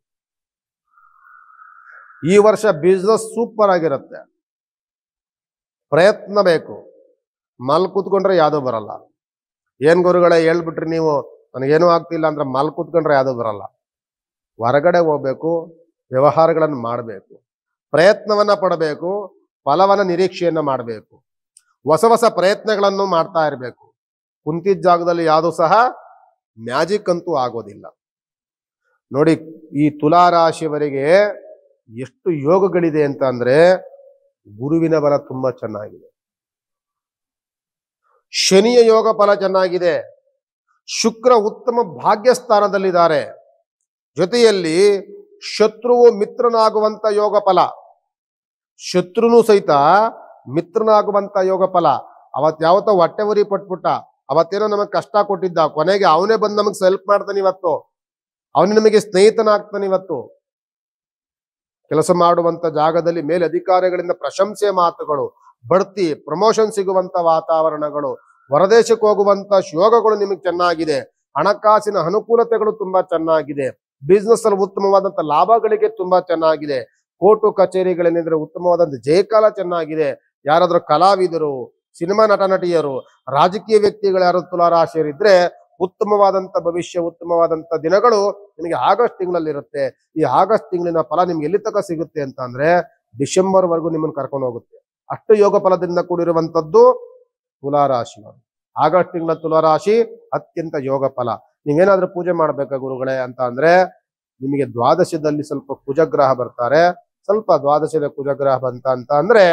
ಈ ವರ್ಷ ಬಿಸ್ನೆಸ್ ಸೂಪರ್ ಆಗಿರುತ್ತೆ. ಪ್ರಯತ್ನ ಬೇಕು. ಕೂತ್ಕೊಂಡ್ರೆ ಯಾವ್ದು ಬರಲ್ಲ. ಏನ್ ಗುರುಗಳೇ ಹೇಳ್ಬಿಟ್ರಿ ನೀವು, ನನಗೇನೂ ಆಗ್ತಿಲ್ಲ ಅಂದ್ರೆ ಕೂತ್ಕೊಂಡ್ರೆ ಯಾವ್ದು ಬರಲ್ಲ. ಹೊರಗಡೆ ಹೋಗ್ಬೇಕು, ವ್ಯವಹಾರಗಳನ್ನು ಮಾಡಬೇಕು, ಪ್ರಯತ್ನವನ್ನ ಪಡಬೇಕು, ಫಲವನ್ನ ನಿರೀಕ್ಷೆಯನ್ನ ಮಾಡಬೇಕು, ಹೊಸ ಹೊಸ ಪ್ರಯತ್ನಗಳನ್ನು ಮಾಡ್ತಾ ಇರಬೇಕು. ಕುಂತಿದ್ದ ಜಾಗದಲ್ಲಿ ಯಾವುದು ಸಹ ಮ್ಯಾಜಿಕ್ ಅಂತೂ ಆಗೋದಿಲ್ಲ. ನೋಡಿ, ಈ ತುಲಾ ರಾಶಿಯವರಿಗೆ ಎಷ್ಟು ಯೋಗಗಳಿದೆ ಅಂತ ಅಂದ್ರೆ, ಗುರುವಿನ ಬಲ ತುಂಬಾ ಚೆನ್ನಾಗಿದೆ, ಶನಿಯ ಯೋಗ ಫಲ ಚೆನ್ನಾಗಿದೆ, ಶುಕ್ರ ಉತ್ತಮ ಭಾಗ್ಯಸ್ಥಾನದಲ್ಲಿದ್ದಾರೆ, ಜೊತೆಯಲ್ಲಿ ಶತ್ರುವು ಮಿತ್ರನಾಗುವಂತ ಯೋಗ ಫಲ, ಶತ್ರುನು ಸಹಿತ ಮಿತ್ರನಾಗುವಂತ ಯೋಗ ಫಲ. ಅವತ್ ಯಾವತ್ತೋ ಹೊಟ್ಟೆ ಉರಿ ಪಟ್ಬಿಟ್ಟ, ಅವತ್ತೇನೋ ನಮಗ್ ಕಷ್ಟ ಕೊಟ್ಟಿದ್ದ, ಕೊನೆಗೆ ಅವನೇ ಬಂದು ನಮಗ್ ಹೆಲ್ಪ್ ಮಾಡ್ತಾನೆ. ಇವತ್ತು ಅವನು ನಮಗೆ ಸ್ನೇಹಿತನಾಗ್ತಾನೆ. ಇವತ್ತು ಕೆಲಸ ಮಾಡುವಂತ ಜಾಗದಲ್ಲಿ ಮೇಲೆ ಅಧಿಕಾರಿಗಳಿಂದ ಪ್ರಶಂಸೆ ಮಾತುಗಳು, ಬಡ್ತಿ, ಪ್ರಮೋಷನ್ ಸಿಗುವಂತ ವಾತಾವರಣಗಳು, ಹೊರದೇಶಕ್ಕೆ ಹೋಗುವಂತ ಯೋಗಗಳು ನಿಮಗೆ ಚೆನ್ನಾಗಿದೆ, ಹಣಕಾಸಿನ ಅನುಕೂಲತೆಗಳು ತುಂಬಾ ಚೆನ್ನಾಗಿದೆ, ಬಿಸ್ನೆಸ್ ಅಲ್ಲಿ ಉತ್ತಮವಾದಂತ ಲಾಭಗಳಿಗೆ ತುಂಬಾ ಚೆನ್ನಾಗಿದೆ, ಕೋರ್ಟು ಕಚೇರಿಗಳೇನಿದ್ರೆ ಉತ್ತಮವಾದಂತ ಜಯಕಾಲ ಚೆನ್ನಾಗಿದೆ. ಯಾರಾದ್ರೂ ಕಲಾವಿದರು, ಸಿನಿಮಾ ನಟ ನಟಿಯರು, ರಾಜಕೀಯ ವ್ಯಕ್ತಿಗಳು ಯಾರು ತುಲಾ ರಾಶಿಯರಿದ್ರೆ ಉತ್ತಮವಾದಂತ ಭವಿಷ್ಯ, ಉತ್ತಮವಾದಂತ ದಿನಗಳು ನಿಮಗೆ ಆಗಸ್ಟ್ ತಿಂಗಳಲ್ಲಿ ಇರುತ್ತೆ. ಈ ಆಗಸ್ಟ್ ತಿಂಗಳಿನ ಫಲ ನಿಮ್ಗೆ ಎಲ್ಲಿ ತನಕ ಸಿಗುತ್ತೆ ಅಂತ ಅಂದ್ರೆ ಡಿಸೆಂಬರ್ ವರೆಗೂ ನಿಮ್ಮನ್ನು ಕರ್ಕೊಂಡು ಹೋಗುತ್ತೆ. ಅಷ್ಟು ಯೋಗ ಫಲದಿಂದ ಕೂಡಿರುವಂತದ್ದು ತುಲಾ ರಾಶಿ. ಆಗಸ್ಟ್ ತಿಂಗಳ ತುಲಾ ರಾಶಿ ಅತ್ಯಂತ ಯೋಗ ಫಲ. ನೀವೇನಾದ್ರೂ ಪೂಜೆ ಮಾಡ್ಬೇಕಾ ಗುರುಗಳೇ ಅಂತ ಅಂದ್ರೆ, ನಿಮಗೆ ದ್ವಾದಶದಲ್ಲಿ ಸ್ವಲ್ಪ ಕುಜಗ್ರಹ ಬರ್ತಾರೆ. ಸ್ವಲ್ಪ ದ್ವಾದಶದ ಕುಜಗ್ರಹ ಬಂತ ಅಂತ ಅಂದ್ರೆ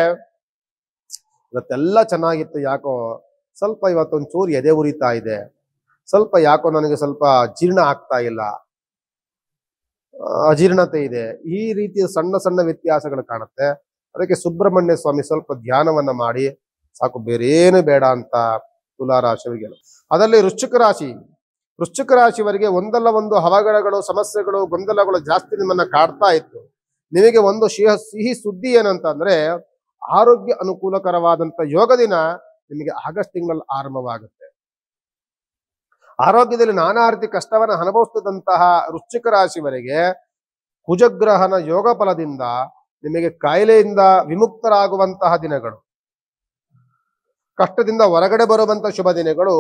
ಇವತ್ತೆಲ್ಲ ಚೆನ್ನಾಗಿತ್ತು, ಯಾಕೋ ಸ್ವಲ್ಪ ಇವತ್ತೊಂದು ಚೂರು ಎದೆ ಉರಿತಾ ಇದೆ, ಸ್ವಲ್ಪ ಯಾಕೋ ನನಗೆ ಸ್ವಲ್ಪ ಜೀರ್ಣ ಆಗ್ತಾ ಇಲ್ಲ, ಅಜೀರ್ಣತೆ ಇದೆ, ಈ ರೀತಿಯ ಸಣ್ಣ ಸಣ್ಣ ವ್ಯತ್ಯಾಸಗಳು ಕಾಣುತ್ತೆ. ಅದಕ್ಕೆ ಸುಬ್ರಹ್ಮಣ್ಯ ಸ್ವಾಮಿ ಸ್ವಲ್ಪ ಧ್ಯಾನವನ್ನ ಮಾಡಿ ಸಾಕು, ಬೇರೇನು ಬೇಡ ಅಂತ ತುಲಾ ರಾಶಿಯವರಿಗೆ. ಅದರಲ್ಲಿ ವೃಶ್ಚಿಕ ರಾಶಿಯವರಿಗೆ ಒಂದಲ್ಲ ಒಂದು ಅವಘಡಗಳು, ಸಮಸ್ಯೆಗಳು, ಗೊಂದಲಗಳು ಜಾಸ್ತಿ ನಿಮ್ಮನ್ನ ಕಾಡ್ತಾ ಇತ್ತು. ನಿಮಗೆ ಒಂದು ಸಿಹಿ ಸುದ್ದಿ ಏನಂತ ಅಂದ್ರೆ, ಆರೋಗ್ಯ ಅನುಕೂಲಕರವಾದಂತ ಯೋಗ ದಿನ ನಿಮಗೆ ಆಗಸ್ಟ್ ತಿಂಗಳಲ್ಲಿ ಆರಂಭವಾಗುತ್ತೆ. ಆರೋಗ್ಯದಲ್ಲಿ ನಾನಾ ರೀತಿ ಕಷ್ಟವನ್ನು ಅನುಭವಿಸಿದಂತಹ ವೃಶ್ಚಿಕ ರಾಶಿಯವರಿಗೆ ಕುಜಗ್ರಹನ ಯೋಗ ಫಲದಿಂದ ನಿಮಗೆ ಕಾಯಿಲೆಯಿಂದ ವಿಮುಕ್ತರಾಗುವಂತಹ ದಿನಗಳು, ಕಷ್ಟದಿಂದ ಹೊರಗಡೆ ಬರುವಂತಹ ಶುಭ ದಿನಗಳು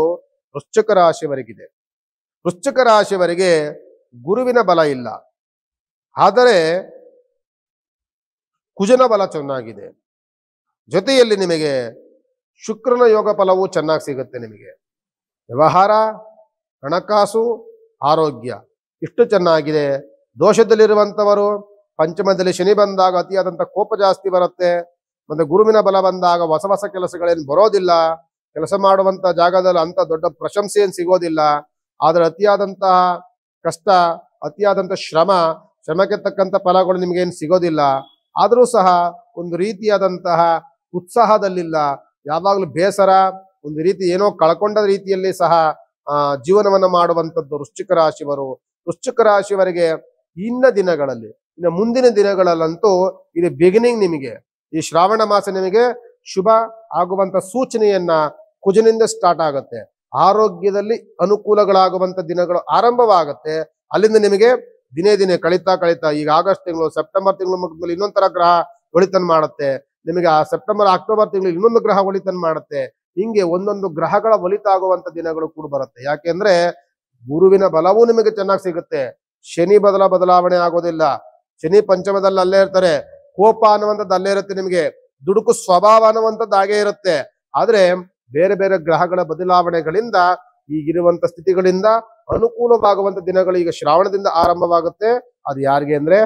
ವೃಶ್ಚಿಕ ರಾಶಿಯವರಿಗಿದೆ. ವೃಶ್ಚಿಕ ರಾಶಿಯವರಿಗೆ ಗುರುವಿನ ಬಲ ಇಲ್ಲ, ಆದರೆ ಕುಜನ ಬಲ ಚೆನ್ನಾಗಿದೆ. ಜೊತೆಯಲ್ಲಿ ನಿಮಗೆ ಶುಕ್ರನ ಯೋಗ ಫಲವು ಚೆನ್ನಾಗಿ ಸಿಗುತ್ತೆ. ನಿಮಗೆ ವ್ಯವಹಾರ, ಹಣಕಾಸು, ಆರೋಗ್ಯ ಇಷ್ಟು ಚೆನ್ನಾಗಿದೆ. ದೋಷದಲ್ಲಿರುವಂಥವರು, ಪಂಚಮದಲ್ಲಿ ಶನಿ ಬಂದಾಗ ಅತಿಯಾದಂಥ ಕೋಪ ಜಾಸ್ತಿ ಬರುತ್ತೆ. ಮತ್ತೆ ಗುರುವಿನ ಬಲ ಬಂದಾಗ ಹೊಸ ಹೊಸ ಕೆಲಸಗಳೇನು ಬರೋದಿಲ್ಲ, ಕೆಲಸ ಮಾಡುವಂತ ಜಾಗದಲ್ಲಿ ಅಂತ ದೊಡ್ಡ ಪ್ರಶಂಸೆ ಏನು ಸಿಗೋದಿಲ್ಲ. ಆದ್ರೆ ಅತಿಯಾದಂತಹ ಕಷ್ಟ, ಅತಿಯಾದಂಥ ಶ್ರಮಕ್ಕೆ ತಕ್ಕಂಥ ಫಲಗಳು ನಿಮ್ಗೇನು ಸಿಗೋದಿಲ್ಲ. ಆದರೂ ಸಹ ಒಂದು ರೀತಿಯಾದಂತಹ ಉತ್ಸಾಹದಲ್ಲಿಲ್ಲ, ಯಾವಾಗಲೂ ಬೇಸರ, ಒಂದು ರೀತಿ ಏನೋ ಕಳ್ಕೊಂಡ ರೀತಿಯಲ್ಲಿ ಸಹ ಜೀವನವನ್ನ ಮಾಡುವಂಥದ್ದು ವೃಶ್ಚಿಕ ರಾಶಿಯವರು. ವೃಶ್ಚಿಕ ರಾಶಿಯವರಿಗೆ ಇನ್ನು ಮುಂದಿನ ದಿನಗಳಲ್ಲಂತೂ ಇದು ಬಿಗಿನಿಂಗ್. ನಿಮಗೆ ಈ ಶ್ರಾವಣ ಮಾಸ ನಿಮಗೆ ಶುಭ ಆಗುವಂತ ಸೂಚನೆಯನ್ನ ಕುಜನಿಂದ ಸ್ಟಾರ್ಟ್ ಆಗುತ್ತೆ. ಆರೋಗ್ಯದಲ್ಲಿ ಅನುಕೂಲಗಳಾಗುವಂತ ದಿನಗಳು ಆರಂಭವಾಗುತ್ತೆ. ಅಲ್ಲಿಂದ ನಿಮಗೆ ದಿನೇ ಕಳೀತಾ ಈಗ ಆಗಸ್ಟ್ ತಿಂಗಳು, ಸೆಪ್ಟೆಂಬರ್ ತಿಂಗಳು ಮುಗಿದ್ಮೇಲೆ ಇನ್ನೊಂಥರ ಗ್ರಹ ಒಳಿತನ್ ಮಾಡುತ್ತೆ. ನಿಮಗೆ ಆ ಸೆಪ್ಟೆಂಬರ್ ಅಕ್ಟೋಬರ್ ತಿಂಗಳು ಇನ್ನೊಂದು ಗ್ರಹ ಒಳಿತನ್ ಮಾಡುತ್ತೆ. ಹಿಂಗೆ ಒಂದೊಂದು ಗ್ರಹಗಳ ಒಳಿತಾಗುವಂತ ದಿನಗಳು ಕೂಡ ಬರುತ್ತೆ. ಯಾಕೆಂದ್ರೆ ಗುರುವಿನ ಬಲವೂ ನಿಮಗೆ ಚೆನ್ನಾಗಿ ಸಿಗುತ್ತೆ. ಶನಿ ಬದಲಾವಣೆ ಆಗೋದಿಲ್ಲ. ಶನಿ ಪಂಚಮದಲ್ಲಿ ಅಲ್ಲೇ ಇರ್ತಾರೆ. ಕೋಪ ಅನ್ನುವಂಥದ್ದು ಅಲ್ಲೇ ಇರುತ್ತೆ. ನಿಮಗೆ ದುಡುಕು ಸ್ವಭಾವ ಅನ್ನುವಂಥದ್ದು ಹಾಗೇ ಇರುತ್ತೆ. ಆದ್ರೆ ಬೇರೆ ಬೇರೆ ಗ್ರಹಗಳ ಬದಲಾವಣೆಗಳಿಂದ, ಈಗಿರುವಂತ ಸ್ಥಿತಿಗಳಿಂದ ಅನುಕೂಲವಾಗುವಂತ ದಿನಗಳು ಈಗ ಶ್ರಾವಣದಿಂದ ಆರಂಭವಾಗುತ್ತೆ. ಅದು ಯಾರಿಗೆ ಅಂದ್ರೆ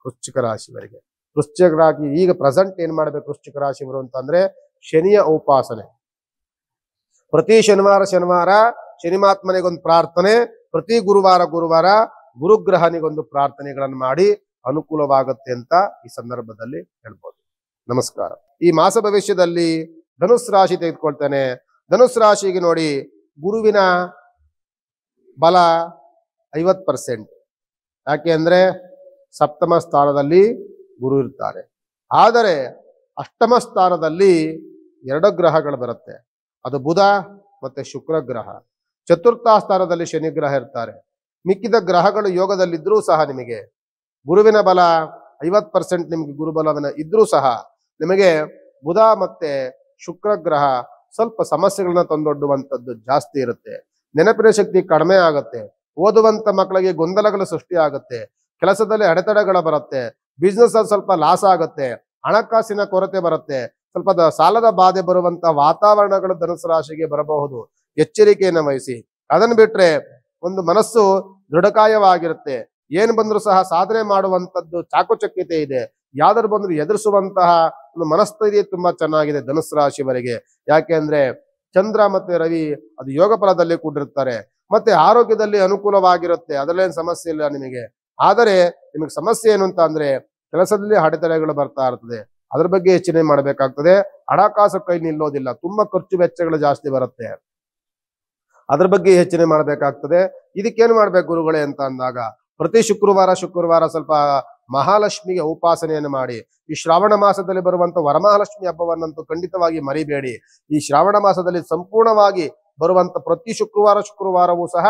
ವೃಶ್ಚಿಕ ರಾಶಿಯವರಿಗೆ. ವೃಶ್ಚಿಕ ರಾಶಿ ಈಗ ಪ್ರೆಸೆಂಟ್ ಏನ್ ಮಾಡ್ಬೇಕು ವೃಶ್ಚಿಕ ರಾಶಿಯವರು ಅಂತ ಅಂದ್ರೆ, ಶನಿಯ ಉಪಾಸನೆ. ಪ್ರತಿ ಶನಿವಾರ ಶನಿಮಾತ್ಮನಿಗೊಂದು ಪ್ರಾರ್ಥನೆ, ಪ್ರತಿ ಗುರುವಾರ ಗುರುಗ್ರಹನಿಗೊಂದು ಪ್ರಾರ್ಥನೆಗಳನ್ನು ಮಾಡಿ ಅನುಕೂಲವಾಗುತ್ತೆ ಅಂತ ಈ ಸಂದರ್ಭದಲ್ಲಿ ಹೇಳ್ಬೋದು. ನಮಸ್ಕಾರ. ಈ ಮಾಸ ಭವಿಷ್ಯದಲ್ಲಿ ಧನುಸ್ ರಾಶಿ ತೆಗೆದುಕೊಳ್ತೇನೆ. ಧನುಸ್ ರಾಶಿಗೆ ನೋಡಿ, ಗುರುವಿನ ಬಲ 50%. ಯಾಕೆ ಅಂದ್ರೆ ಸಪ್ತಮ ಸ್ಥಾನದಲ್ಲಿ ಗುರು ಇರ್ತಾರೆ. ಆದರೆ ಅಷ್ಟಮ ಸ್ಥಾನದಲ್ಲಿ ಎರಡು ಗ್ರಹಗಳು ಬರುತ್ತೆ. ಅದು ಬುಧ ಮತ್ತೆ ಶುಕ್ರ ಗ್ರಹ. ಚತುರ್ಥ ಸ್ಥಾನದಲ್ಲಿ ಶನಿ ಗ್ರಹ ಇರ್ತಾರೆ. ಮಿಕ್ಕಿದ ಗ್ರಹಗಳು ಯೋಗದಲ್ಲಿದ್ರೂ ಸಹ ನಿಮಗೆ ಗುರುವಿನ ಬಲ 50% ನಿಮಗೆ ಗುರುಬಲವಿನ ಇದ್ರೂ ಸಹ ನಿಮಗೆ ಬುಧ ಮತ್ತೆ ಶುಕ್ರ ಗ್ರಹ ಸ್ವಲ್ಪ ಸಮಸ್ಯೆಗಳನ್ನ ತಂದೊಡ್ಡುವಂಥದ್ದು ಜಾಸ್ತಿ ಇರುತ್ತೆ. ನೆನಪಿನ ಶಕ್ತಿ ಕಡಿಮೆ ಆಗುತ್ತೆ. ಓದುವಂತ ಮಕ್ಕಳಿಗೆ ಗೊಂದಲಗಳು ಸೃಷ್ಟಿ ಆಗುತ್ತೆ. ಕೆಲಸದಲ್ಲಿ ಅಡೆತಡೆಗಳು ಬರುತ್ತೆ. ಬಿಸ್ನೆಸ್ ಅಲ್ಲಿ ಸ್ವಲ್ಪ ಲಾಸ್ ಆಗುತ್ತೆ. ಹಣಕಾಸಿನ ಕೊರತೆ ಬರುತ್ತೆ. ಸ್ವಲ್ಪ ಸಾಲದ ಬಾಧೆ ಬರುವಂತ ವಾತಾವರಣಗಳು ಧನುಸು ರಾಶಿಗೆ ಬರಬಹುದು. ಎಚ್ಚರಿಕೆಯನ್ನು ವಹಿಸಿ. ಅದನ್ನು ಬಿಟ್ರೆ ಒಂದು ಮನಸ್ಸು ದೃಢಕಾಯವಾಗಿರುತ್ತೆ. ಏನು ಬಂದರೂ ಸಹ ಸಾಧನೆ ಮಾಡುವಂತದ್ದು ಚಾಕುಚಕ್ಯತೆ ಇದೆ. ಯಾವ್ದಾದ್ರು ಬಂದ್ರು ಎದುರಿಸುವಂತಹ ಒಂದು ಮನಸ್ಥೈರ್ಯ ತುಂಬಾ ಚೆನ್ನಾಗಿದೆ ಧನುಸು ರಾಶಿಯವರಿಗೆ. ಯಾಕೆ ಅಂದ್ರೆ ಚಂದ್ರ ಮತ್ತೆ ರವಿ ಅದು ಯೋಗ ಫಲದಲ್ಲಿ ಕೂಡಿರ್ತಾರೆ. ಮತ್ತೆ ಆರೋಗ್ಯದಲ್ಲಿ ಅನುಕೂಲವಾಗಿರುತ್ತೆ. ಅದರಲ್ಲೇನು ಸಮಸ್ಯೆ ಇಲ್ಲ ನಿಮಗೆ. ಆದರೆ ನಿಮಗೆ ಸಮಸ್ಯೆ ಏನು ಅಂತ ಅಂದ್ರೆ ಕೆಲಸದಲ್ಲಿ ಅಡೆತಡೆಗಳು ಬರ್ತಾ ಇರ್ತದೆ. ಅದ್ರ ಬಗ್ಗೆ ಯೋಚನೆ ಮಾಡಬೇಕಾಗ್ತದೆ. ಹಣಕಾಸು ಕೈ ನಿಲ್ಲೋದಿಲ್ಲ. ತುಂಬಾ ಖರ್ಚು ವೆಚ್ಚಗಳು ಜಾಸ್ತಿ ಬರುತ್ತೆ. ಅದ್ರ ಬಗ್ಗೆ ಯೋಚನೆ ಮಾಡಬೇಕಾಗ್ತದೆ. ಇದಕ್ಕೇನು ಮಾಡ್ಬೇಕು ಗುರುಗಳೇ ಅಂತ ಅಂದಾಗ ಪ್ರತಿ ಶುಕ್ರವಾರ ಸ್ವಲ್ಪ ಮಹಾಲಕ್ಷ್ಮಿಗೆ ಉಪಾಸನೆಯನ್ನು ಮಾಡಿ. ಈ ಶ್ರಾವಣ ಮಾಸದಲ್ಲಿ ಬರುವಂತ ವರಮಹಾಲಕ್ಷ್ಮಿ ಹಬ್ಬವನ್ನಂತೂ ಖಂಡಿತವಾಗಿ ಮರಿಬೇಡಿ. ಈ ಶ್ರಾವಣ ಮಾಸದಲ್ಲಿ ಸಂಪೂರ್ಣವಾಗಿ ಬರುವಂತ ಪ್ರತಿ ಶುಕ್ರವಾರವೂ ಸಹ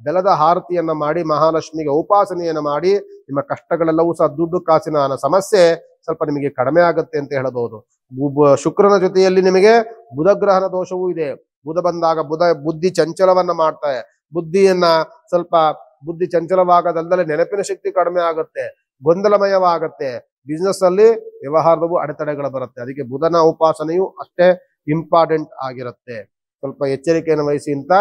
ಬೆಲ್ಲದ ಆರತಿಯನ್ನ ಮಾಡಿ ಮಹಾಲಕ್ಷ್ಮಿಗೆ ಉಪಾಸನೆಯನ್ನು ಮಾಡಿ. ನಿಮ್ಮ ಕಷ್ಟಗಳೆಲ್ಲವೂ ಸಹ ದುಡ್ಡು ಕಾಸಿನ ಸಮಸ್ಯೆ ಸ್ವಲ್ಪ ನಿಮಗೆ ಕಡಿಮೆ ಆಗುತ್ತೆ ಅಂತ ಹೇಳಬಹುದು. ಶುಕ್ರನ ಜೊತೆಯಲ್ಲಿ ನಿಮಗೆ ಬುಧ ಗ್ರಹದ ದೋಷವೂ ಇದೆ. ಬುಧ ಬಂದಾಗ ಬುದ್ಧಿ ಚಂಚಲವನ್ನ ಮಾಡ್ತಾರೆ. ಬುದ್ಧಿ ಚಂಚಲವಾಗದಲ್ಲದೆ ನೆನಪಿನ ಶಕ್ತಿ ಕಡಿಮೆ ಆಗುತ್ತೆ. ಗೊಂದಲಮಯವಾಗುತ್ತೆ. ಬಿಸ್ನೆಸ್ ಅಲ್ಲಿ ವ್ಯವಹಾರದವು ಅಡೆತಡೆಗಳು ಬರುತ್ತೆ. ಅದಕ್ಕೆ ಬುಧನ ಉಪಾಸನೆಯು ಅಷ್ಟೇ ಇಂಪಾರ್ಟೆಂಟ್ ಆಗಿರುತ್ತೆ. ಸ್ವಲ್ಪ ಎಚ್ಚರಿಕೆಯನ್ನು ವಹಿಸಿ ಅಂತ